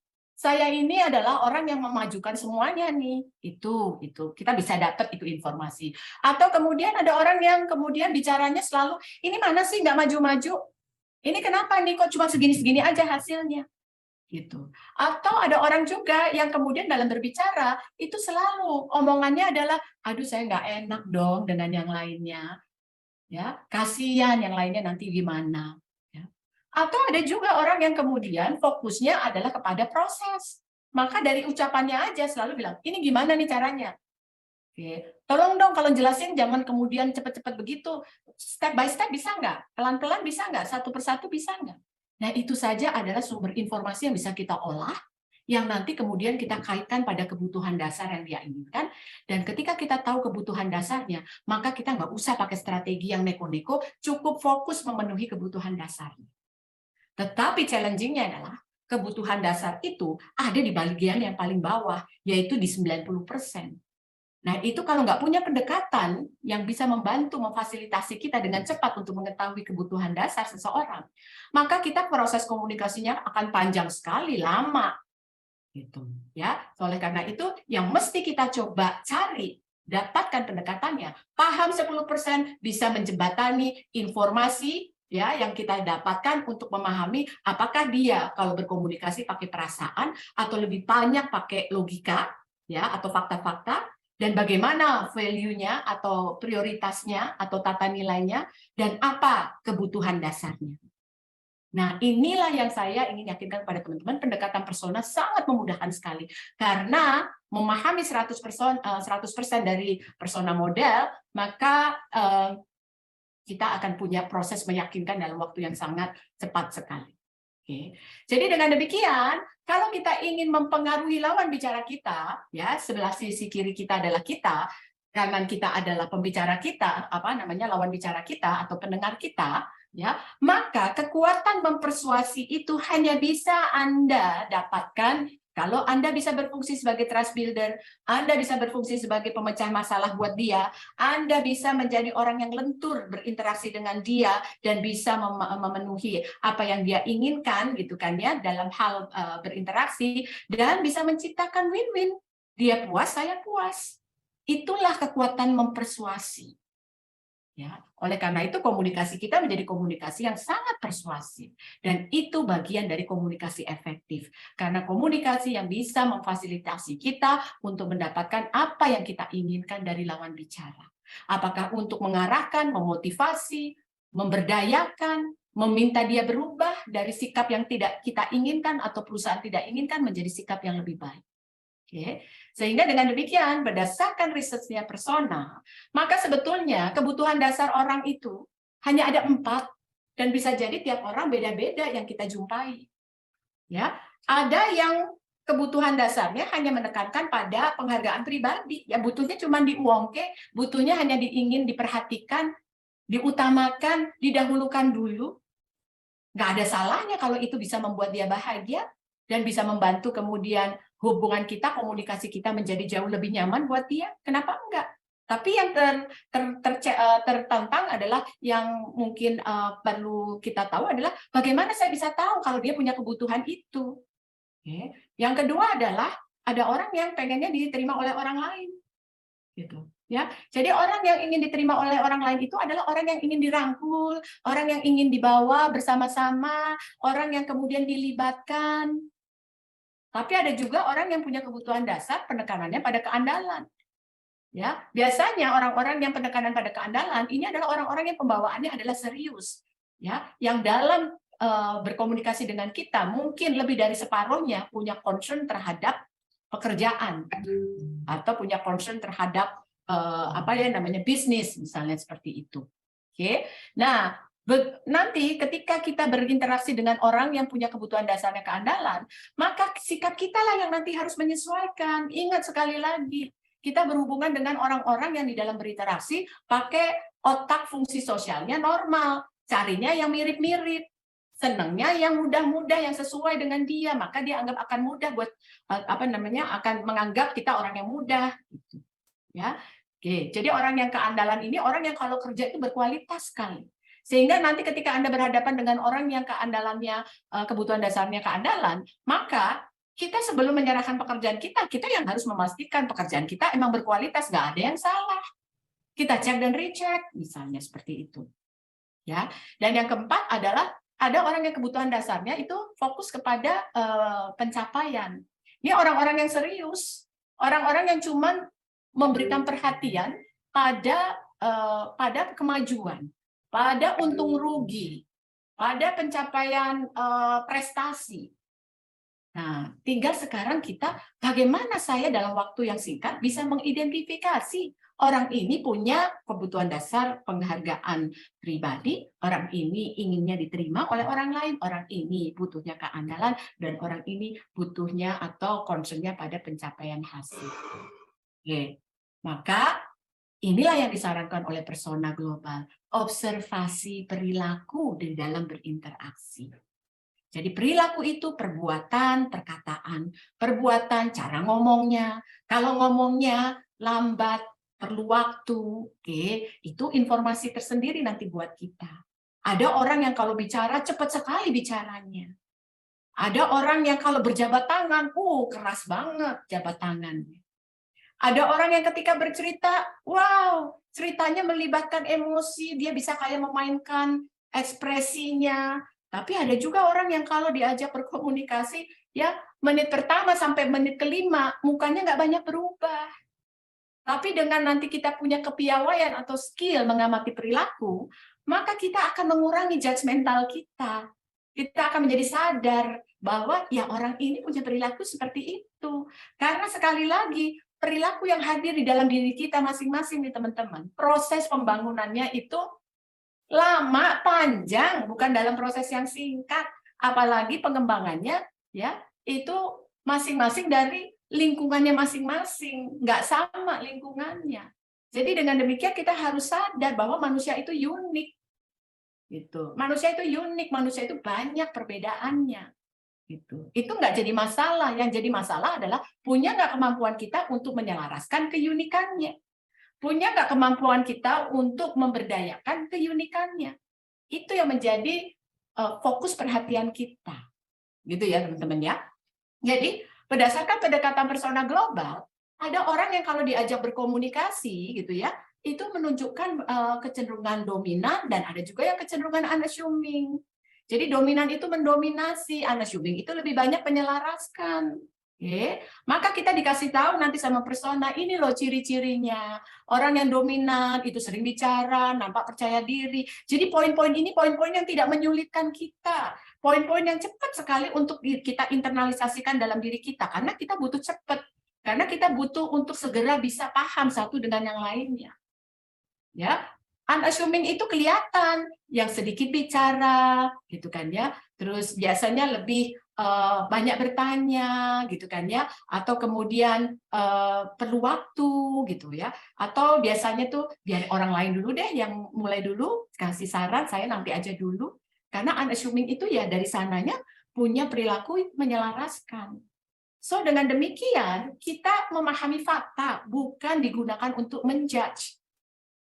ini adalah orang yang memajukan semuanya nih. Itu kita bisa dapat itu informasi. Atau kemudian ada orang yang kemudian bicaranya selalu, ini mana sih nggak maju-maju? Ini kenapa nih kok cuma segini-segini aja hasilnya? Gitu. Atau ada orang juga yang kemudian dalam berbicara itu selalu omongannya adalah, aduh saya nggak enak dong dengan yang lainnya, ya kasihan yang lainnya nanti gimana. Ya. Atau ada juga orang yang kemudian fokusnya adalah kepada proses. Maka dari ucapannya aja selalu bilang, ini gimana nih caranya? Oke. Tolong dong kalau jelasin jangan kemudian cepat-cepat begitu. Step by step bisa nggak? Pelan-pelan bisa nggak? Satu persatu bisa nggak? Nah, itu saja adalah sumber informasi yang bisa kita olah, yang nanti kemudian kita kaitkan pada kebutuhan dasar yang dia inginkan. Dan ketika kita tahu kebutuhan dasarnya, maka kita nggak usah pakai strategi yang neko-neko, cukup fokus memenuhi kebutuhan dasarnya. Tetapi challenging-nya adalah kebutuhan dasar itu ada di bagian yang paling bawah, yaitu di 90%. Nah, itu kalau nggak punya pendekatan yang bisa membantu memfasilitasi kita dengan cepat untuk mengetahui kebutuhan dasar seseorang, maka kita proses komunikasinya akan panjang sekali, lama. Gitu, ya. Oleh karena itu, yang mesti kita coba cari, dapatkan pendekatannya. Paham 10% bisa menjembatani informasi ya yang kita dapatkan untuk memahami apakah dia kalau berkomunikasi pakai perasaan atau lebih banyak pakai logika ya atau fakta-fakta, dan bagaimana value-nya atau prioritasnya atau tata nilainya, dan apa kebutuhan dasarnya. Nah, inilah yang saya ingin yakinkan kepada teman-teman, pendekatan persona sangat memudahkan sekali. Karena memahami 100% dari persona model, maka kita akan punya proses meyakinkan dalam waktu yang sangat cepat sekali. Oke. Jadi dengan demikian, kalau kita ingin mempengaruhi lawan bicara kita, ya sebelah sisi kiri kita adalah kita, kanan kita adalah pembicara kita, lawan bicara kita atau pendengar kita, ya, maka kekuatan mempersuasi itu hanya bisa Anda dapatkan kalau Anda bisa berfungsi sebagai trust builder, Anda bisa berfungsi sebagai pemecah masalah buat dia, Anda bisa menjadi orang yang lentur berinteraksi dengan dia dan bisa memenuhi apa yang dia inginkan gitu kan ya dalam hal berinteraksi, dan bisa menciptakan win-win. Dia puas, saya puas. Itulah kekuatan mempersuasi. Ya, oleh karena itu komunikasi kita menjadi komunikasi yang sangat persuasif, dan itu bagian dari komunikasi efektif karena komunikasi yang bisa memfasilitasi kita untuk mendapatkan apa yang kita inginkan dari lawan bicara. Apakah untuk mengarahkan, memotivasi, memberdayakan, meminta dia berubah dari sikap yang tidak kita inginkan atau perusahaan tidak inginkan menjadi sikap yang lebih baik. Oke. Sehingga dengan demikian, berdasarkan risetnya persona, maka sebetulnya kebutuhan dasar orang itu hanya ada 4, dan bisa jadi tiap orang beda-beda yang kita jumpai. Ya, ada yang kebutuhan dasarnya hanya menekankan pada penghargaan pribadi, ya butuhnya cuma diuangke, butuhnya hanya diingin diperhatikan, diutamakan, didahulukan dulu. Nggak ada salahnya kalau itu bisa membuat dia bahagia dan bisa membantu kemudian hubungan kita, komunikasi kita menjadi jauh lebih nyaman buat dia. Kenapa enggak? Tapi yang tertantang adalah yang mungkin perlu kita tahu adalah bagaimana saya bisa tahu kalau dia punya kebutuhan itu. Oke. Yang kedua adalah ada orang yang pengennya diterima oleh orang lain, gitu. Ya, jadi orang yang ingin diterima oleh orang lain itu adalah orang yang ingin dirangkul, orang yang ingin dibawa bersama-sama, orang yang kemudian dilibatkan. Tapi ada juga orang yang punya kebutuhan dasar penekanannya pada keandalan. Ya, biasanya orang-orang yang penekanan pada keandalan ini adalah orang-orang yang pembawaannya adalah serius, ya, yang dalam berkomunikasi dengan kita mungkin lebih dari separuhnya punya concern terhadap pekerjaan atau punya concern terhadap apa ya namanya bisnis misalnya seperti itu. Oke, nah nanti ketika kita berinteraksi dengan orang yang punya kebutuhan dasarnya keandalan, maka sikap kita lah yang nanti harus menyesuaikan. Ingat sekali lagi, kita berhubungan dengan orang-orang yang di dalam berinteraksi pakai otak fungsi sosialnya normal, carinya yang mirip-mirip, senangnya yang mudah-mudah yang sesuai dengan dia, maka dia anggap akan mudah buat apa namanya akan menganggap kita orang yang mudah, gitu. Ya, oke. Jadi orang yang keandalan ini orang yang kalau kerja itu berkualitas sekali. Sehingga nanti ketika Anda berhadapan dengan orang yang keandalannya kebutuhan dasarnya keandalan, maka kita sebelum menyerahkan pekerjaan kita yang harus memastikan pekerjaan kita emang berkualitas, nggak ada yang salah. Kita cek dan recheck, misalnya seperti itu. Ya. Dan yang keempat adalah ada orang yang kebutuhan dasarnya itu fokus kepada pencapaian. Ini orang-orang yang serius, orang-orang yang cuman memberikan perhatian pada kemajuan, pada untung rugi, pada pencapaian prestasi. Nah, tinggal sekarang kita bagaimana saya dalam waktu yang singkat bisa mengidentifikasi orang ini punya kebutuhan dasar penghargaan pribadi, orang ini inginnya diterima oleh orang lain, orang ini butuhnya keandalan, dan orang ini butuhnya atau concern-nya pada pencapaian hasil. Oke. Maka inilah yang disarankan oleh persona global, observasi perilaku di dalam berinteraksi. Jadi perilaku itu perbuatan, perkataan, perbuatan, cara ngomongnya. Kalau ngomongnya lambat, perlu waktu, oke, itu informasi tersendiri nanti buat kita. Ada orang yang kalau bicara cepat sekali bicaranya. Ada orang yang kalau berjabat tangan, keras banget jabat tangannya. Ada orang yang ketika bercerita, wow, ceritanya melibatkan emosi, dia bisa kayak memainkan ekspresinya. Tapi ada juga orang yang kalau diajak berkomunikasi, ya menit pertama sampai menit kelima, mukanya nggak banyak berubah. Tapi dengan nanti kita punya kepiawaian atau skill mengamati perilaku, maka kita akan mengurangi judgmental kita. Kita akan menjadi sadar bahwa ya orang ini punya perilaku seperti itu. Karena sekali lagi, perilaku yang hadir di dalam diri kita masing-masing nih teman-teman. Proses pembangunannya itu lama, panjang, bukan dalam proses yang singkat. Apalagi pengembangannya ya itu masing-masing dari lingkungannya masing-masing, nggak sama lingkungannya. Jadi dengan demikian kita harus sadar bahwa manusia itu unik. Gitu. Manusia itu unik, manusia itu banyak perbedaannya. Gitu. Itu nggak jadi masalah. Yang jadi masalah adalah punya nggak kemampuan kita untuk menyelaraskan keunikannya. Punya nggak kemampuan kita untuk memberdayakan keunikannya. Itu yang menjadi fokus perhatian kita. Gitu ya teman-teman ya. Jadi berdasarkan pendekatan persona global, ada orang yang kalau diajak berkomunikasi gitu ya, itu menunjukkan kecenderungan dominan dan ada juga yang kecenderungan unassuming. Jadi dominan itu mendominasi, unassuming itu lebih banyak menyelaraskan. Oke, maka kita dikasih tahu nanti sama persona, ini loh ciri-cirinya. Orang yang dominan itu sering bicara, nampak percaya diri. Jadi poin-poin ini poin-poin yang tidak menyulitkan kita. Poin-poin yang cepat sekali untuk kita internalisasikan dalam diri kita. Karena kita butuh cepat. Karena kita butuh untuk segera bisa paham satu dengan yang lainnya. Ya, unassuming itu kelihatan, yang sedikit bicara, gitu kan ya. Terus biasanya lebih banyak bertanya gitu kan ya, atau kemudian perlu waktu gitu ya, atau biasanya tuh biar orang lain dulu deh yang mulai dulu kasih saran, saya nanti aja dulu. Karena unassuming itu ya dari sananya punya perilaku menyelaraskan. So dengan demikian kita memahami fakta, bukan digunakan untuk menjudge.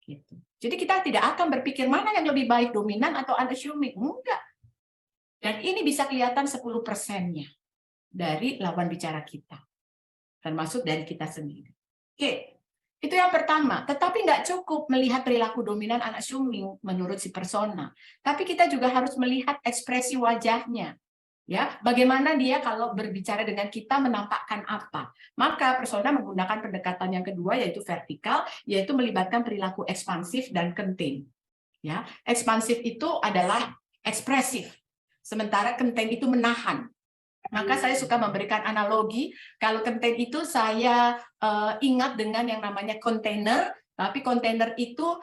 Gitu. Jadi kita tidak akan berpikir mana yang lebih baik, dominan atau unassuming. Enggak. Dan ini bisa kelihatan 10%-nya dari lawan bicara kita. Termasuk dari kita sendiri. Oke, itu yang pertama. Tetapi nggak cukup melihat perilaku dominan unassuming menurut si persona. Tapi kita juga harus melihat ekspresi wajahnya. Ya, bagaimana dia kalau berbicara dengan kita menampakkan apa. Maka persona menggunakan pendekatan yang kedua yaitu vertikal, yaitu melibatkan perilaku ekspansif dan contain. Ya, ekspansif itu adalah ekspresif, sementara contain itu menahan. Maka saya suka memberikan analogi, kalau contain itu saya ingat dengan yang namanya kontainer, tapi kontainer itu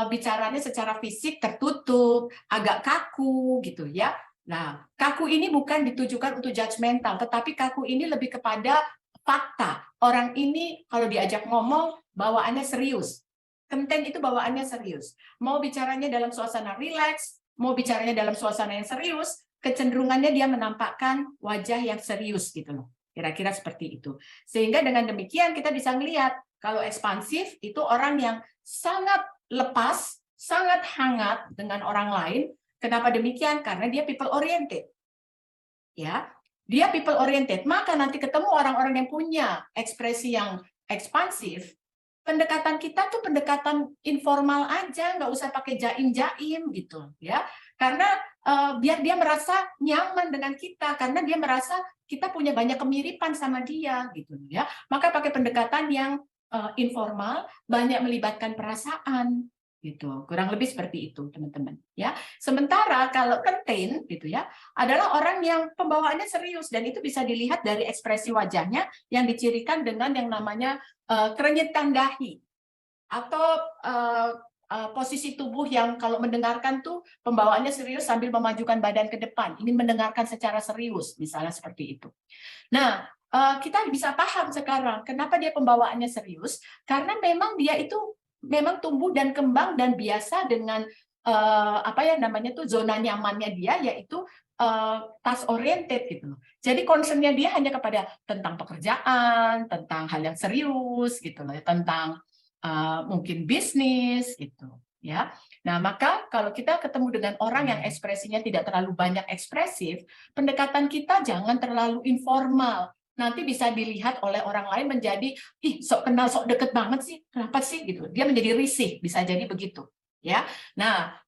bicaranya secara fisik tertutup, agak kaku gitu ya. Nah, kaku ini bukan ditujukan untuk judgmental, tetapi kaku ini lebih kepada fakta. Orang ini kalau diajak ngomong, bawaannya serius. Content itu bawaannya serius. Mau bicaranya dalam suasana rileks, mau bicaranya dalam suasana yang serius, kecenderungannya dia menampakkan wajah yang serius gitu loh. Kira-kira seperti itu. Sehingga dengan demikian kita bisa melihat kalau ekspansif itu orang yang sangat lepas, sangat hangat dengan orang lain. Kenapa demikian? Karena dia people oriented. Ya, dia people oriented. Maka nanti ketemu orang-orang yang punya ekspresi yang ekspansif, pendekatan kita tuh pendekatan informal aja, nggak usah pakai jaim-jaim gitu, ya. Karena biar dia merasa nyaman dengan kita, karena dia merasa kita punya banyak kemiripan sama dia, gitu, ya. Maka pakai pendekatan yang informal, banyak melibatkan perasaan, gitu. Kurang lebih seperti itu, teman-teman. Ya. Sementara kalau contain, gitu ya, adalah orang yang pembawaannya serius dan itu bisa dilihat dari ekspresi wajahnya yang dicirikan dengan yang namanya kerenyetan dahi atau posisi tubuh yang kalau mendengarkan tuh pembawaannya serius sambil memajukan badan ke depan, ingin mendengarkan secara serius, misalnya seperti itu. Nah, kita bisa paham sekarang kenapa dia pembawaannya serius, karena memang dia itu memang tumbuh dan kembang dan biasa dengan apa ya namanya tuh zona nyamannya dia yaitu task oriented gitu. Jadi concernnya dia hanya kepada tentang pekerjaan, tentang hal yang serius gitu loh, tentang mungkin bisnis gitu ya. Nah, maka kalau kita ketemu dengan orang yang ekspresinya tidak terlalu banyak ekspresif, pendekatan kita jangan terlalu informal. Nanti bisa dilihat oleh orang lain menjadi, ih sok kenal, sok deket banget sih, kenapa sih gitu. Dia menjadi risih, bisa jadi begitu. Ya, nah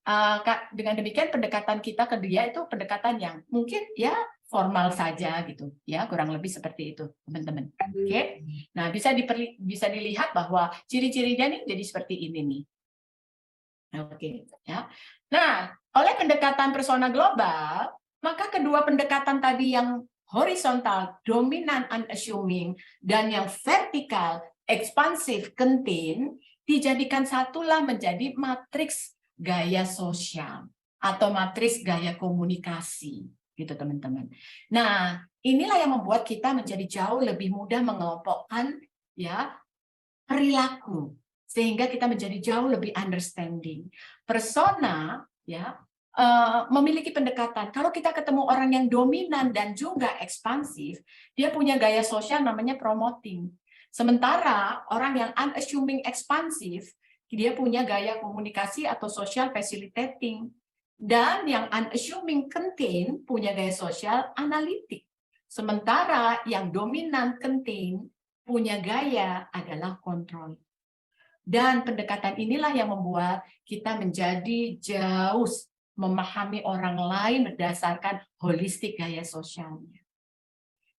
dengan demikian pendekatan kita ke dia itu pendekatan yang mungkin ya formal saja gitu, ya kurang lebih seperti itu, teman-teman. Oke, nah bisa dilihat bahwa ciri-cirinya nih jadi seperti ini nih. Oke, ya. Nah, oleh pendekatan persona global, maka kedua pendekatan tadi yang horizontal, dominan, unassuming, dan yang vertikal, ekspansif, contain, dijadikan satulah menjadi matriks gaya sosial atau matriks gaya komunikasi, gitu teman-teman. Nah, inilah yang membuat kita menjadi jauh lebih mudah mengelompokkan ya perilaku, sehingga kita menjadi jauh lebih understanding. Persona ya memiliki pendekatan. Kalau kita ketemu orang yang dominan dan juga ekspansif, dia punya gaya sosial namanya promoting. Sementara orang yang unassuming ekspansif, dia punya gaya komunikasi atau social facilitating. Dan yang unassuming contain punya gaya sosial analitik. Sementara yang dominan contain punya gaya adalah kontrol. Dan pendekatan inilah yang membuat kita menjadi jauh memahami orang lain berdasarkan holistik gaya sosialnya.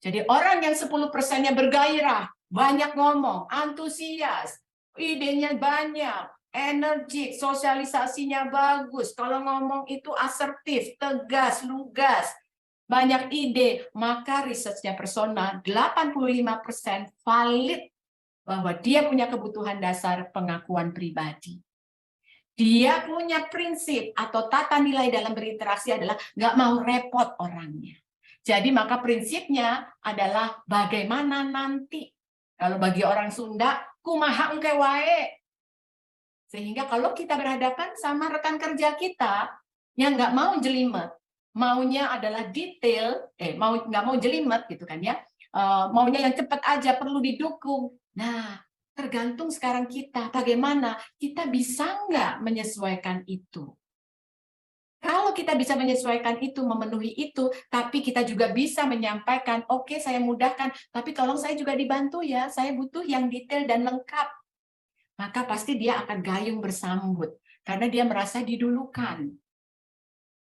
Jadi orang yang 10%-nya bergairah, banyak ngomong, antusias, idenya banyak, energik, sosialisasinya bagus, kalau ngomong itu asertif, tegas, lugas, banyak ide, maka risetnya persona 85% valid bahwa dia punya kebutuhan dasar pengakuan pribadi. Dia punya prinsip atau tata nilai dalam berinteraksi adalah nggak mau repot orangnya. Jadi maka prinsipnya adalah bagaimana nanti. Kalau bagi orang Sunda, kumaha engke wae. Sehingga kalau kita berhadapan sama rekan kerja kita yang nggak mau jelimet, maunya adalah detail, nggak mau jelimet gitu kan ya, maunya yang cepat aja, perlu didukung. Nah, tergantung sekarang kita, bagaimana kita bisa nggak menyesuaikan itu. Kalau kita bisa menyesuaikan itu, memenuhi itu, tapi kita juga bisa menyampaikan, oke, saya mudahkan, tapi tolong saya juga dibantu ya, saya butuh yang detail dan lengkap. Maka pasti dia akan gayung bersambut, karena dia merasa didulukan.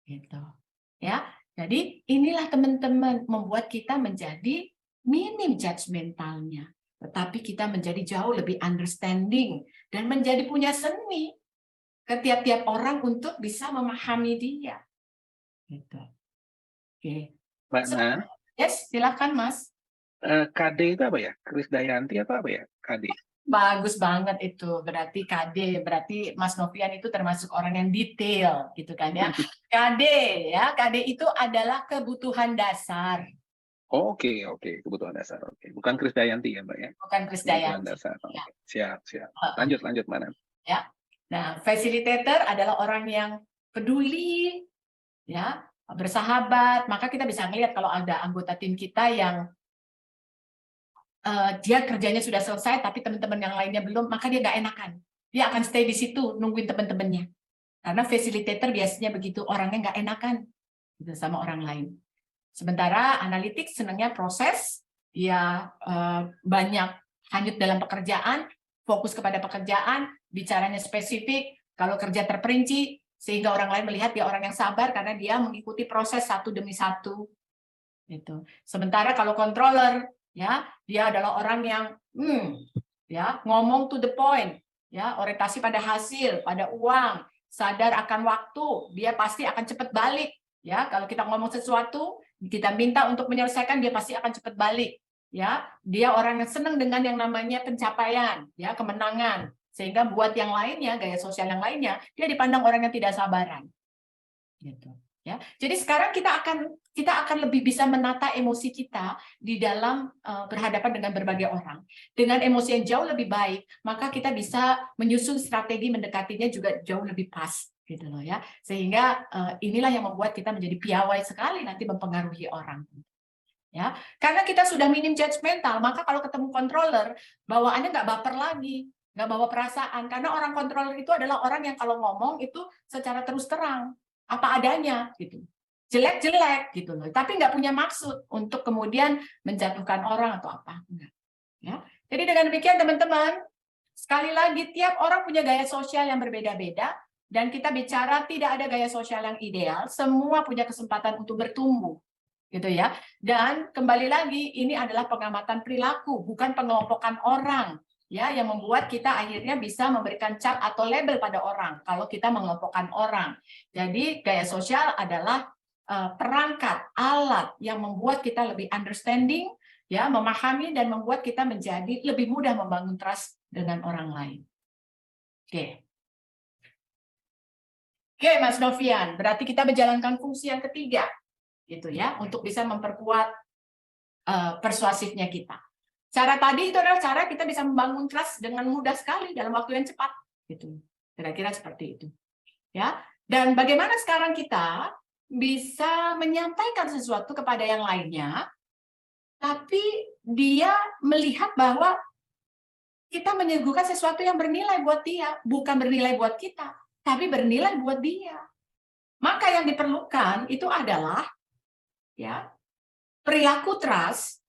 Gitu. Ya, jadi inilah teman-teman membuat kita menjadi minim judgmentalnya, tetapi kita menjadi jauh lebih understanding dan menjadi punya seni ke tiap-tiap orang untuk bisa memahami dia. Gitu. Oke. Mbak Nan, Yes, silakan Mas. KD itu apa ya? Krisdayanti atau apa ya? KD. Bagus banget itu. Berarti KD, berarti Mas Novian itu termasuk orang yang detail, gitu kan ya. KD ya, KD itu adalah kebutuhan dasar. Oke, kebutuhan dasar. Oke, bukan Krisdayanti ya, Mbak ya? Bukan Kebutuhan Krisdayanti. dasar. Ya. Oke. Siap. Lanjut, Mbak Nan. Ya. Nah, facilitator adalah orang yang peduli, ya, bersahabat. Maka kita bisa melihat kalau ada anggota tim kita yang dia kerjanya sudah selesai, tapi teman-teman yang lainnya belum, maka dia nggak enakan. Dia akan stay di situ nungguin teman-temannya. Karena facilitator biasanya begitu, orangnya nggak enakan gitu sama orang lain. Sementara analitik senangnya proses, dia banyak hanyut dalam pekerjaan, fokus kepada pekerjaan, bicaranya spesifik, kalau kerja terperinci, sehingga orang lain melihat dia orang yang sabar karena dia mengikuti proses satu demi satu. Gitu. Sementara kalau controller, ya, dia adalah orang yang ya, ngomong to the point, ya, orientasi pada hasil, pada uang, sadar akan waktu, dia pasti akan cepat balik. Ya, kalau kita ngomong sesuatu, kita minta untuk menyelesaikan, dia pasti akan cepat balik. Ya, dia orang yang senang dengan yang namanya pencapaian, ya, kemenangan. Sehingga buat yang lainnya, gaya sosial yang lainnya, dia dipandang orang yang tidak sabaran. Gitu. Ya, jadi sekarang kita akan lebih bisa menata emosi kita di dalam berhadapan dengan berbagai orang. Dengan emosi yang jauh lebih baik, maka kita bisa menyusun strategi mendekatinya juga jauh lebih pas, gitu loh ya. Sehingga inilah yang membuat kita menjadi piawai sekali nanti mempengaruhi orang. Ya, karena kita sudah minim judgmental, maka kalau ketemu controller, bawaannya nggak baper lagi, nggak bawa perasaan. Karena orang controller itu adalah orang yang kalau ngomong itu secara terus terang, apa adanya, gitu. Jelek-jelek, gitu loh. Tapi nggak punya maksud untuk kemudian menjatuhkan orang atau apa. Enggak. Ya. Jadi dengan demikian teman-teman, sekali lagi tiap orang punya gaya sosial yang berbeda-beda, dan kita bicara tidak ada gaya sosial yang ideal, semua punya kesempatan untuk bertumbuh. Gitu ya. Dan kembali lagi ini adalah pengamatan perilaku, bukan pengelompokan orang ya yang membuat kita akhirnya bisa memberikan cap atau label pada orang kalau kita mengelompokkan orang. Jadi gaya sosial adalah perangkat alat yang membuat kita lebih understanding ya, memahami dan membuat kita menjadi lebih mudah membangun trust dengan orang lain. Oke. Oke, Mas Novian, berarti kita menjalankan fungsi yang ketiga gitu ya, untuk bisa memperkuat persuasifnya kita. Cara tadi itu adalah cara kita bisa membangun trust dengan mudah sekali dalam waktu yang cepat, gitu. Kira-kira seperti itu. Ya. Dan bagaimana sekarang kita bisa menyampaikan sesuatu kepada yang lainnya, tapi dia melihat bahwa kita menyuguhkan sesuatu yang bernilai buat dia, bukan bernilai buat kita, tapi bernilai buat dia. Maka yang diperlukan itu adalah ya, perilaku trust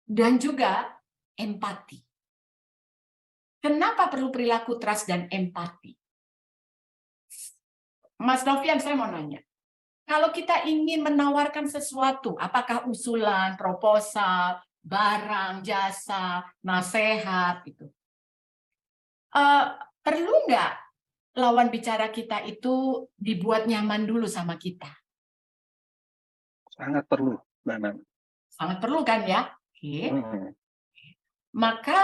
dan juga empati. Kenapa perlu perilaku trust dan empati? Mas Novian, saya mau nanya. Kalau kita ingin menawarkan sesuatu, apakah usulan, proposal, barang, jasa, nasihat, gitu. Perlu nggak lawan bicara kita itu dibuat nyaman dulu sama kita? Sangat perlu, Mbak Nan. Sangat perlu kan ya? Oke. Maka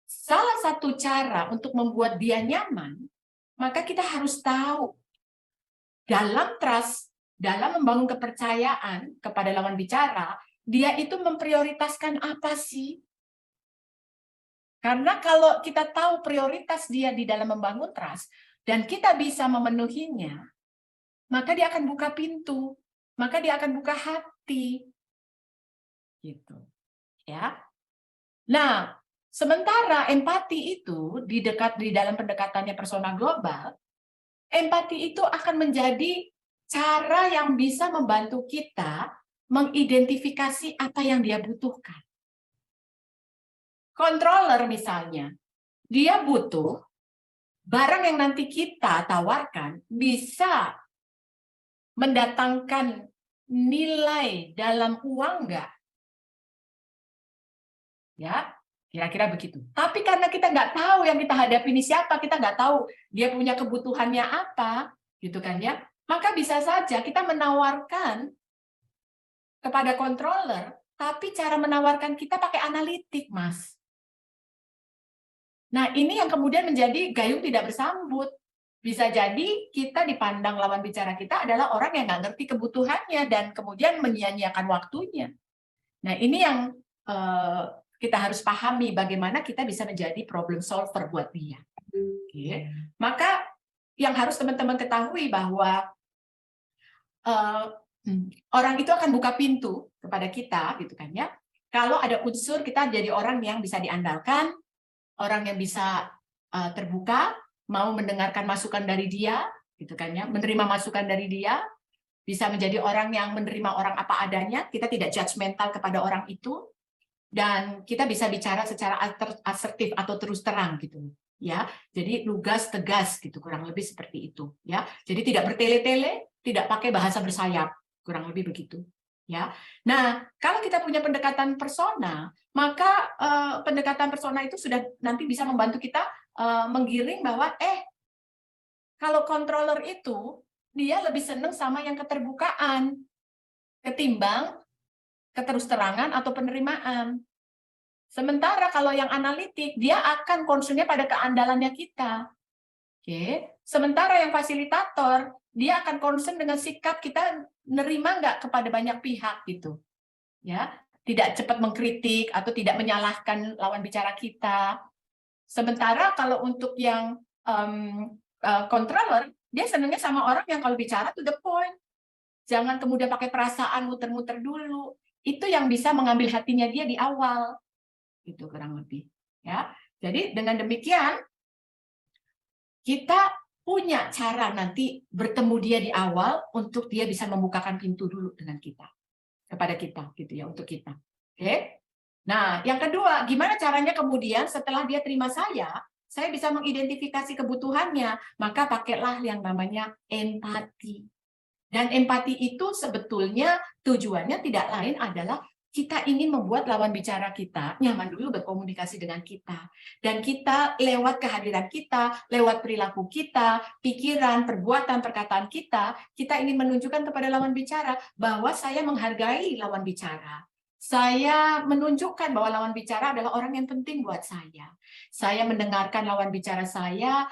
salah satu cara untuk membuat dia nyaman, maka kita harus tahu dalam trust, dalam membangun kepercayaan kepada lawan bicara, dia itu memprioritaskan apa sih? Karena kalau kita tahu prioritas dia di dalam membangun trust, dan kita bisa memenuhinya, maka dia akan buka pintu, maka dia akan buka hati. Gitu. Ya. Nah, sementara empati itu di dalam pendekatannya persona global, empati itu akan menjadi cara yang bisa membantu kita mengidentifikasi apa yang dia butuhkan. Controller misalnya, dia butuh barang yang nanti kita tawarkan bisa mendatangkan nilai dalam uang nggak? Ya, kira-kira begitu. Tapi karena kita nggak tahu yang kita hadapi ini siapa, kita nggak tahu dia punya kebutuhannya apa, gitu kan ya. Maka bisa saja kita menawarkan kepada controller, tapi cara menawarkan kita pakai analitik, Mas. Nah, ini yang kemudian menjadi gayung tidak bersambut. Bisa jadi kita dipandang lawan bicara kita adalah orang yang nggak ngerti kebutuhannya dan kemudian menyia-nyiakan waktunya. Nah, ini yang kita harus pahami bagaimana kita bisa menjadi problem solver buat dia. Oke. Maka yang harus teman-teman ketahui bahwa orang itu akan buka pintu kepada kita, gitu kan ya. Kalau ada unsur kita jadi orang yang bisa diandalkan, orang yang bisa terbuka, mau mendengarkan masukan dari dia, gitu kan ya, menerima masukan dari dia, bisa menjadi orang yang menerima orang apa adanya, kita tidak judgmental kepada orang itu, dan kita bisa bicara secara asertif atau terus terang gitu ya. Jadi lugas tegas gitu, kurang lebih seperti itu ya. Jadi tidak bertele-tele, tidak pakai bahasa bersayap, kurang lebih begitu ya. Nah, kalau kita punya pendekatan persona, maka pendekatan persona itu sudah nanti bisa membantu kita menggiring bahwa kalau controller itu dia lebih senang sama yang keterbukaan ketimbang keterus-terangan atau penerimaan. Sementara kalau yang analitik, dia akan concern-nya pada keandalannya kita. Oke. Sementara yang fasilitator, dia akan concern dengan sikap kita nerima nggak kepada banyak pihak gitu. Ya, tidak cepat mengkritik atau tidak menyalahkan lawan bicara kita. Sementara kalau untuk yang controller, dia senangnya sama orang yang kalau bicara to the point. Jangan kemudian pakai perasaan muter-muter dulu. Itu yang bisa mengambil hatinya dia di awal. Itu kurang lebih. Ya. Jadi dengan demikian kita punya cara nanti bertemu dia di awal untuk dia bisa membukakan pintu dulu dengan kita. Kepada kita gitu ya, untuk kita. Oke. Nah, yang kedua, gimana caranya kemudian setelah dia terima saya bisa mengidentifikasi kebutuhannya, maka pakailah yang namanya empati. Dan empati itu sebetulnya tujuannya tidak lain adalah kita ingin membuat lawan bicara kita nyaman dulu berkomunikasi dengan kita. Dan kita lewat kehadiran kita, lewat perilaku kita, pikiran, perbuatan, perkataan kita ingin menunjukkan kepada lawan bicara bahwa saya menghargai lawan bicara. Saya menunjukkan bahwa lawan bicara adalah orang yang penting buat saya. Saya mendengarkan lawan bicara saya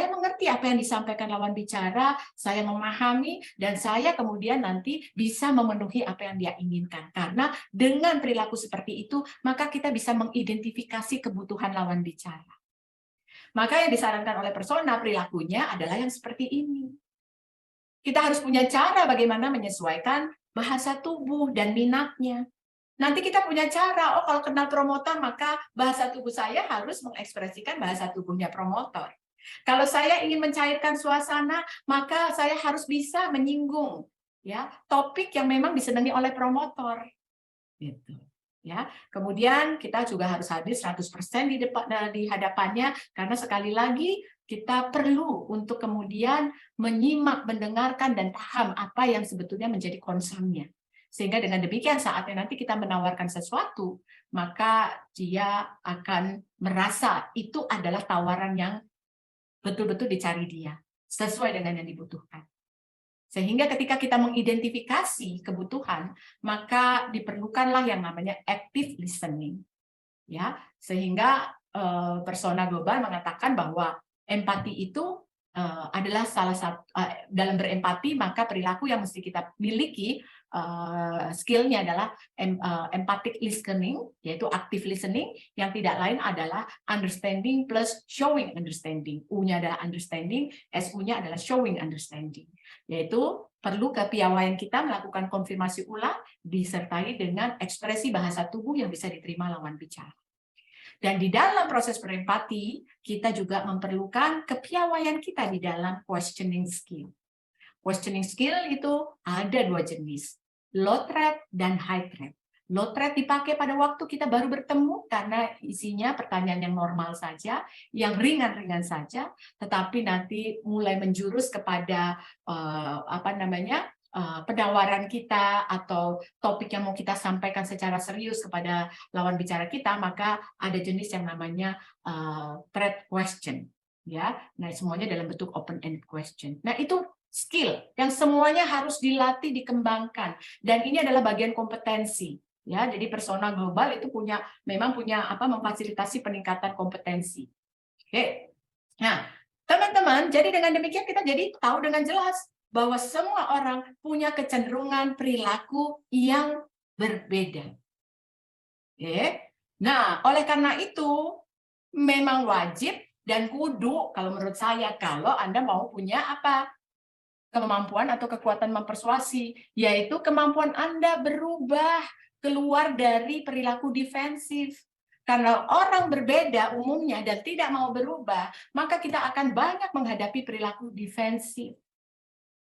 mengerti apa yang disampaikan lawan bicara, saya memahami, dan saya kemudian nanti bisa memenuhi apa yang dia inginkan. Karena dengan perilaku seperti itu, maka kita bisa mengidentifikasi kebutuhan lawan bicara. Maka yang disarankan oleh persona perilakunya adalah yang seperti ini. Kita harus punya cara bagaimana menyesuaikan bahasa tubuh dan minatnya. Nanti kita punya cara, kalau kenal promotor, maka bahasa tubuh saya harus mengekspresikan bahasa tubuhnya promotor. Kalau saya ingin mencairkan suasana, maka saya harus bisa menyinggung ya topik yang memang disenangi oleh promotor. Gitu. Ya. Kemudian kita juga harus hadir 100% di hadapannya, karena sekali lagi kita perlu untuk kemudian menyimak, mendengarkan, dan paham apa yang sebetulnya menjadi concern-nya. Sehingga dengan demikian saatnya nanti kita menawarkan sesuatu, maka dia akan merasa itu adalah tawaran yang betul-betul dicari dia, sesuai dengan yang dibutuhkan. Sehingga ketika kita mengidentifikasi kebutuhan, maka diperlukanlah yang namanya active listening. Ya, sehingga persona global mengatakan bahwa empati itu adalah salah satu dalam berempati, maka perilaku yang mesti kita miliki skillnya adalah empathic listening, yaitu active listening, yang tidak lain adalah understanding plus showing understanding. U-nya adalah understanding, SU-nya adalah showing understanding. Yaitu perlu kepiawaian kita melakukan konfirmasi ulang disertai dengan ekspresi bahasa tubuh yang bisa diterima lawan bicara. Dan di dalam proses berempati, kita juga memerlukan kepiawaian kita di dalam questioning skill. Questioning skill itu ada 2 jenis, low threat dan high threat. Low threat dipakai pada waktu kita baru bertemu karena isinya pertanyaan yang normal saja, yang ringan-ringan saja, tetapi nanti mulai menjurus kepada penawaran kita atau topik yang mau kita sampaikan secara serius kepada lawan bicara kita, maka ada jenis yang namanya threat question, ya. Nah, semuanya dalam bentuk open-ended question. Nah, itu skill yang semuanya harus dilatih, dikembangkan, dan ini adalah bagian kompetensi, ya. Jadi persona global itu memang punya memfasilitasi peningkatan kompetensi. Oke. Nah, teman-teman, jadi dengan demikian kita jadi tahu dengan jelas bahwa semua orang punya kecenderungan perilaku yang berbeda. Oke. Nah, oleh karena itu memang wajib dan kudu kalau menurut saya kalau Anda mau punya kemampuan atau kekuatan mempersuasi, yaitu kemampuan Anda berubah keluar dari perilaku defensif. Karena orang berbeda umumnya dan tidak mau berubah, maka kita akan banyak menghadapi perilaku defensif.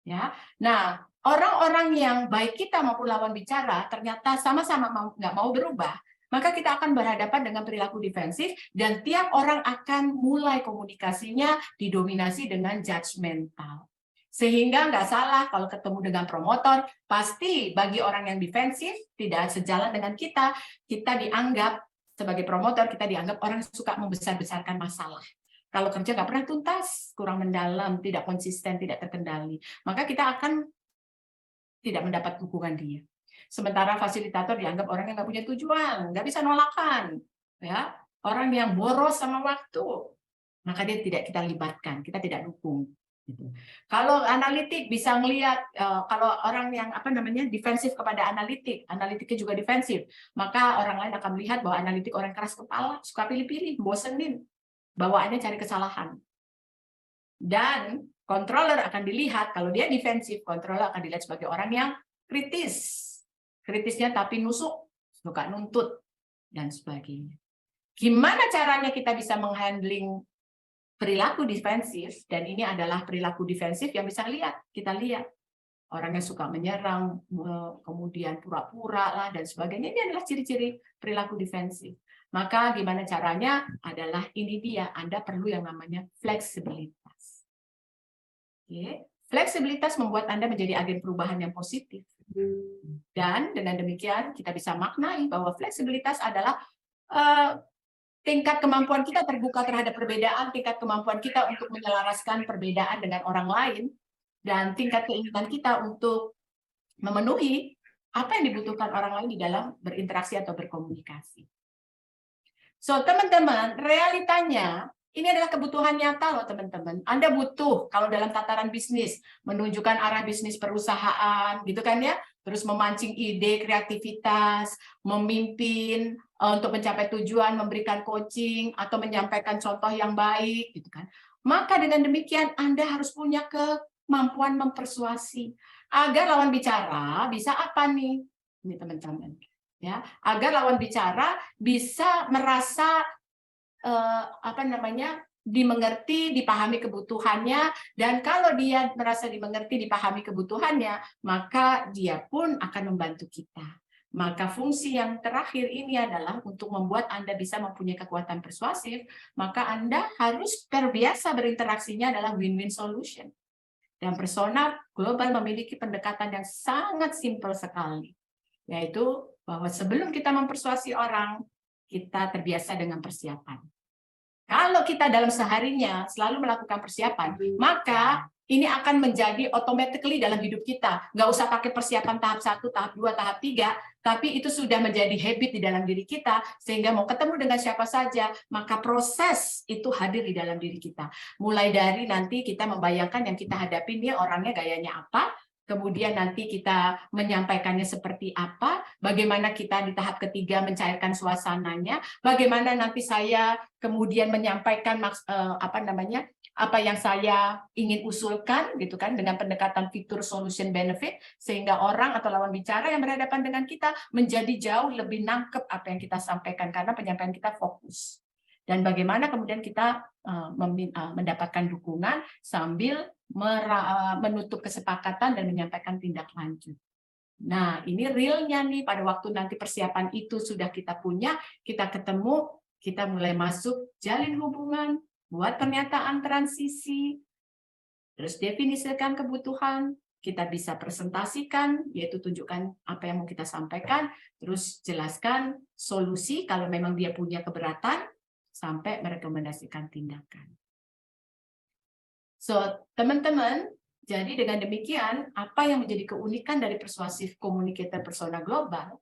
Ya, nah orang-orang yang baik kita maupun lawan bicara ternyata sama-sama nggak mau berubah, maka kita akan berhadapan dengan perilaku defensif dan tiap orang akan mulai komunikasinya didominasi dengan judgmental. Sehingga nggak salah kalau ketemu dengan promotor, pasti bagi orang yang defensif, tidak sejalan dengan kita dianggap sebagai promotor, kita dianggap orang yang suka membesar-besarkan masalah. Kalau kerja nggak pernah tuntas, kurang mendalam, tidak konsisten, tidak terkendali, maka kita akan tidak mendapat dukungan dia. Sementara fasilitator dianggap orang yang nggak punya tujuan, nggak bisa nolakan, ya, orang yang boros sama waktu, maka dia tidak kita libatkan, kita tidak dukung. Gitu. Kalau analitik bisa melihat kalau orang yang defensif kepada analitiknya juga defensif, maka orang lain akan melihat bahwa analitik orang keras kepala, suka pilih-pilih, bosenin, bawaannya cari kesalahan. Dan controller akan dilihat kalau dia defensif, controller akan dilihat sebagai orang yang kritisnya tapi nusuk, suka nuntut dan sebagainya. Gimana caranya kita bisa menghandling perilaku defensif, dan ini adalah perilaku defensif yang bisa kita lihat. Orang yang suka menyerang, kemudian pura-pura lah, dan sebagainya, ini adalah ciri-ciri perilaku defensif. Maka gimana caranya? Adalah ini dia, Anda perlu yang namanya fleksibilitas. Oke. Fleksibilitas membuat Anda menjadi agen perubahan yang positif. Dan dengan demikian kita bisa maknai bahwa fleksibilitas adalah tingkat kemampuan kita terbuka terhadap perbedaan, tingkat kemampuan kita untuk menyelaraskan perbedaan dengan orang lain, dan tingkat keinginan kita untuk memenuhi apa yang dibutuhkan orang lain di dalam berinteraksi atau berkomunikasi. So, teman-teman, realitanya ini adalah kebutuhan nyata loh, teman-teman. Anda butuh, kalau dalam tataran bisnis, menunjukkan arah bisnis perusahaan, gitu kan ya, terus memancing ide, kreativitas, memimpin untuk mencapai tujuan, memberikan coaching, atau menyampaikan contoh yang baik, gitu kan. Maka dengan demikian Anda harus punya kemampuan mempersuasi agar lawan bicara bisa apa nih, ini teman-teman, ya, agar lawan bicara bisa merasa dimengerti, dipahami kebutuhannya, dan kalau dia merasa dimengerti, dipahami kebutuhannya, maka dia pun akan membantu kita. Maka fungsi yang terakhir ini adalah untuk membuat Anda bisa mempunyai kekuatan persuasif, maka Anda harus terbiasa berinteraksinya adalah win-win solution. Dan persona global memiliki pendekatan yang sangat simpel sekali, yaitu bahwa sebelum kita mempersuasi orang, kita terbiasa dengan persiapan. Kalau kita dalam seharinya selalu melakukan persiapan, maka ini akan menjadi automatically dalam hidup kita. Nggak usah pakai persiapan tahap 1, tahap 2, tahap 3, tapi itu sudah menjadi habit di dalam diri kita, sehingga mau ketemu dengan siapa saja, maka proses itu hadir di dalam diri kita. Mulai dari nanti kita membayangkan yang kita hadapi, dia orangnya gayanya apa, kemudian nanti kita menyampaikannya seperti apa, bagaimana kita di tahap ketiga mencairkan suasananya, bagaimana nanti saya kemudian menyampaikan apa yang saya ingin usulkan gitu kan dengan pendekatan fitur solution benefit, sehingga orang atau lawan bicara yang berhadapan dengan kita menjadi jauh lebih nangkep apa yang kita sampaikan karena penyampaian kita fokus. Dan bagaimana kemudian kita mendapatkan dukungan sambil menutup kesepakatan dan menyampaikan tindak lanjut. Nah, ini realnya nih pada waktu nanti persiapan itu sudah kita punya, kita ketemu, kita mulai masuk jalin hubungan, buat pernyataan transisi, terus definisikan kebutuhan, kita bisa presentasikan, yaitu tunjukkan apa yang mau kita sampaikan, terus jelaskan solusi kalau memang dia punya keberatan, sampai merekomendasikan tindakan. So, teman-teman, jadi dengan demikian, apa yang menjadi keunikan dari persuasif communicator persona global?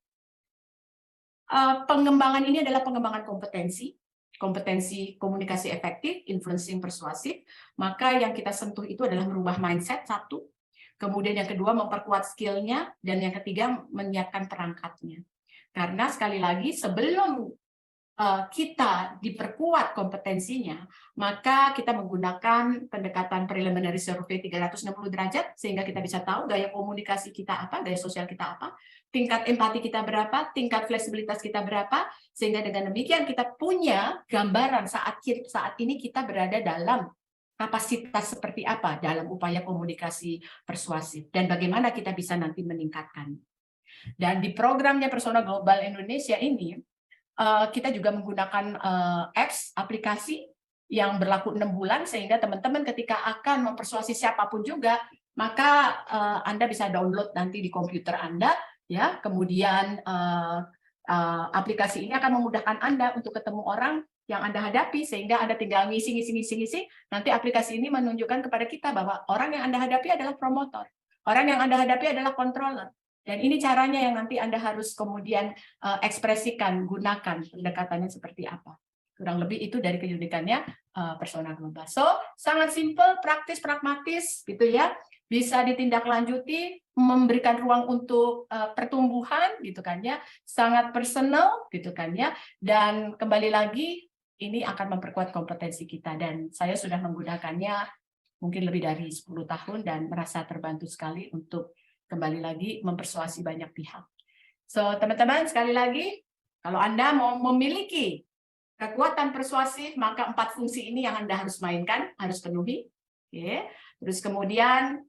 Pengembangan ini adalah pengembangan kompetensi komunikasi efektif, influencing persuasif. Maka yang kita sentuh itu adalah merubah mindset, satu. Kemudian yang kedua, memperkuat skill-nya. Dan yang ketiga, menyiapkan perangkatnya. Karena sekali lagi, sebelum kita diperkuat kompetensinya, maka kita menggunakan pendekatan preliminary survey 360 derajat, sehingga kita bisa tahu gaya komunikasi kita apa, gaya sosial kita apa, tingkat empati kita berapa, tingkat fleksibilitas kita berapa, sehingga dengan demikian kita punya gambaran saat ini kita berada dalam kapasitas seperti apa dalam upaya komunikasi persuasif, dan bagaimana kita bisa nanti meningkatkan. Dan di programnya Persona Global Indonesia ini, kita juga menggunakan aplikasi yang berlaku 6 bulan, sehingga teman-teman ketika akan mempersuasi siapapun juga, maka Anda bisa download nanti di komputer Anda, ya. Kemudian aplikasi ini akan memudahkan Anda untuk ketemu orang yang Anda hadapi, sehingga Anda tinggal ngisi, nanti aplikasi ini menunjukkan kepada kita bahwa orang yang Anda hadapi adalah promotor, orang yang Anda hadapi adalah controller. Dan ini caranya yang nanti Anda harus kemudian ekspresikan, gunakan pendekatannya seperti apa. Kurang lebih itu dari keunikannya persona global. So, sangat simple, praktis, pragmatis, gitu ya. Bisa ditindaklanjuti, memberikan ruang untuk pertumbuhan, gitu kan ya. Sangat personal, gitu kan ya. Dan kembali lagi, ini akan memperkuat kompetensi kita. Dan saya sudah menggunakannya mungkin lebih dari 10 tahun dan merasa terbantu sekali untuk kembali lagi mempersuasi banyak pihak. So, teman-teman, sekali lagi, kalau Anda mau memiliki kekuatan persuasif, maka 4 fungsi ini yang Anda harus mainkan, harus penuhi. Oke. Terus kemudian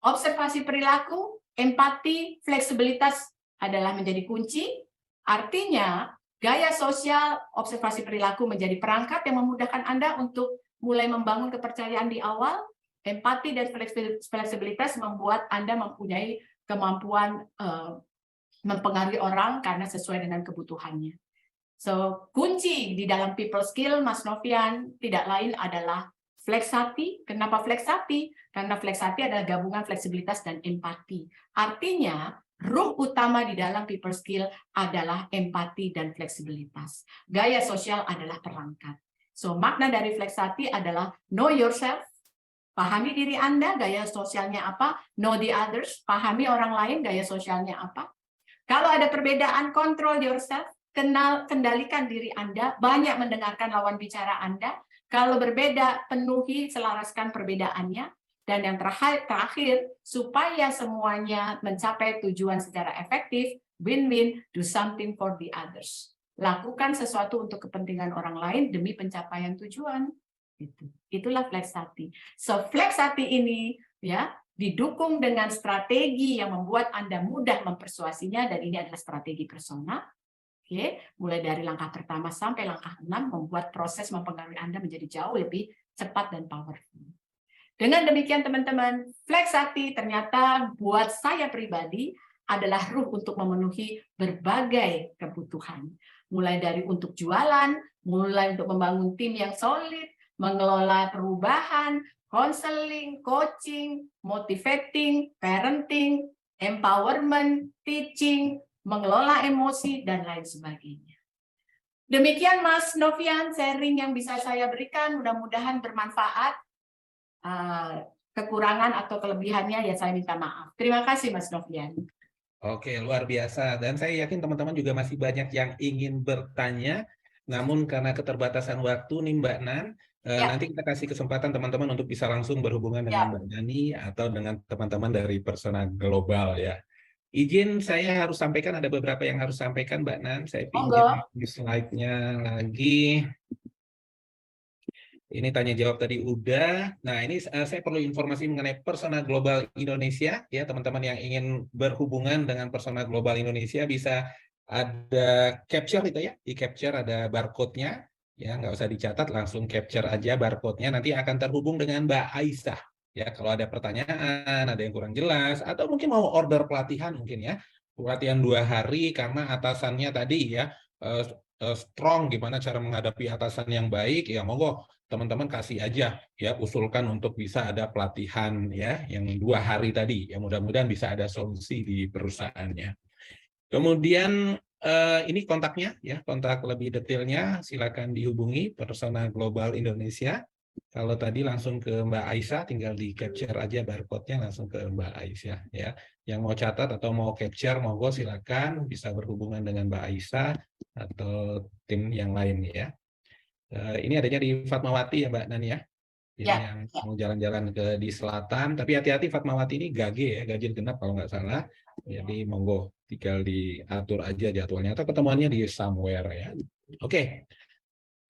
observasi perilaku, empati, fleksibilitas adalah menjadi kunci. Artinya, gaya sosial, observasi perilaku menjadi perangkat yang memudahkan Anda untuk mulai membangun kepercayaan di awal. Empati dan fleksibilitas membuat Anda mempunyai kemampuan mempengaruhi orang karena sesuai dengan kebutuhannya. So, kunci di dalam people skill, Mas Novian, tidak lain adalah fleksati. Kenapa fleksati? Karena fleksati adalah gabungan fleksibilitas dan empati. Artinya, ruh utama di dalam people skill adalah empati dan fleksibilitas. Gaya sosial adalah perangkat. So, makna dari fleksati adalah know yourself, pahami diri Anda, gaya sosialnya apa, know the others, pahami orang lain, gaya sosialnya apa. Kalau ada perbedaan, control yourself, kendalikan diri Anda, banyak mendengarkan lawan bicara Anda. Kalau berbeda, penuhi, selaraskan perbedaannya. Dan yang terakhir, supaya semuanya mencapai tujuan secara efektif, win-win, do something for the others. Lakukan sesuatu untuk kepentingan orang lain demi pencapaian tujuan. Itulah fleksati. So, fleksati ini ya didukung dengan strategi yang membuat Anda mudah mempersuasinya, dan ini adalah strategi persona. Oke, mulai dari langkah pertama sampai langkah 6 membuat proses mempengaruhi Anda menjadi jauh lebih cepat dan powerful. Dengan demikian teman-teman, fleksati ternyata buat saya pribadi adalah ruh untuk memenuhi berbagai kebutuhan. Mulai dari untuk jualan, mulai untuk membangun tim yang solid, mengelola perubahan, counseling, coaching, motivating, parenting, empowerment, teaching, mengelola emosi, dan lain sebagainya. Demikian Mas Novian, sharing yang bisa saya berikan, mudah-mudahan bermanfaat. kekurangan atau kelebihannya ya saya minta maaf. Terima kasih Mas Novian. Oke, luar biasa. Dan saya yakin teman-teman juga masih banyak yang ingin bertanya. Namun karena keterbatasan waktu nih Mbak Nan, nanti kita kasih kesempatan teman-teman untuk bisa langsung berhubungan dengan Mbak Nani atau dengan teman-teman dari Persona Global ya. Izin saya harus sampaikan, ada beberapa yang harus sampaikan Mbak Nan. Saya pinjam di slide-nya lagi. Ini tanya jawab tadi udah. Nah, ini saya perlu informasi mengenai Persona Global Indonesia ya, teman-teman yang ingin berhubungan dengan Persona Global Indonesia bisa ada capture itu ya, di capture ada barcode-nya ya, nggak usah dicatat, langsung capture aja barcode-nya, nanti akan terhubung dengan Mbak Aisyah ya. Kalau ada pertanyaan, ada yang kurang jelas atau mungkin mau order pelatihan mungkin ya, pelatihan 2 hari karena atasannya tadi ya strong, gimana cara menghadapi atasan yang baik ya, monggo teman-teman kasih aja ya, usulkan untuk bisa ada pelatihan ya yang 2 hari tadi ya, mudah-mudahan bisa ada solusi di perusahaannya. Kemudian ini kontaknya ya, kontak lebih detailnya silakan dihubungi Persona Global Indonesia. Kalau tadi langsung ke Mbak Aisyah, tinggal di capture aja barcode-nya langsung ke Mbak Aisyah ya. Yang mau catat atau mau capture monggo silakan, bisa berhubungan dengan Mbak Aisyah atau tim yang lain ya. Ini adanya di Fatmawati ya Mbak Nani ya. Ini yang mau jalan-jalan di selatan, tapi hati-hati Fatmawati ini gage ya, ganjil genap kalau nggak salah. Jadi monggo tinggal diatur aja jadwalnya atau ketemuannya di somewhere ya. Oke.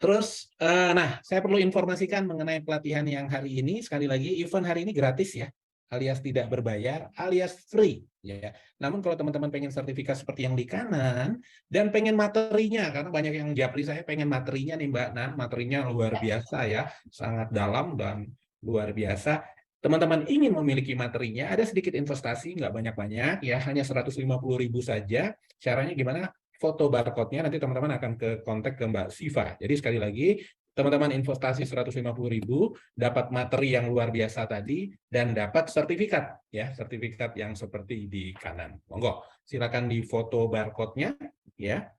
Terus, nah saya perlu informasikan mengenai pelatihan yang hari ini. Sekali lagi, event hari ini gratis ya, alias tidak berbayar, alias free. Ya. Namun kalau teman-teman pengen sertifikat seperti yang di kanan, dan pengen materinya, karena banyak yang japri saya pengen materinya nih Mbak Nan, materinya luar biasa ya, sangat dalam dan luar biasa. Teman-teman ingin memiliki materinya, ada sedikit investasi, nggak banyak-banyak, ya hanya 150.000 saja. Caranya gimana? Foto barcode-nya, nanti teman-teman akan ke kontak ke Mbak Siva. Jadi sekali lagi, teman-teman investasi 150.000, dapat materi yang luar biasa tadi, dan dapat sertifikat, ya sertifikat yang seperti di kanan. Monggo, silakan di foto barcode-nya, ya.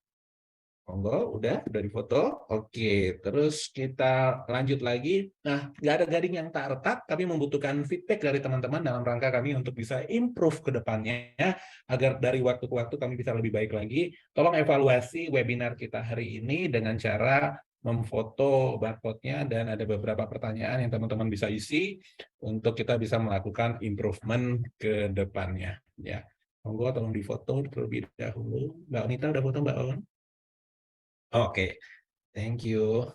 Monggo, udah difoto. Oke, terus kita lanjut lagi. Nah, nggak ada gading yang tak retak, kami membutuhkan feedback dari teman-teman dalam rangka kami untuk bisa improve ke depannya, agar dari waktu ke waktu kami bisa lebih baik lagi. Tolong evaluasi webinar kita hari ini dengan cara memfoto barcode-nya, dan ada beberapa pertanyaan yang teman-teman bisa isi untuk kita bisa melakukan improvement ke depannya. Ya, monggo tolong difoto terlebih dahulu. Mbak Onita udah foto Mbak On? Oke, thank you.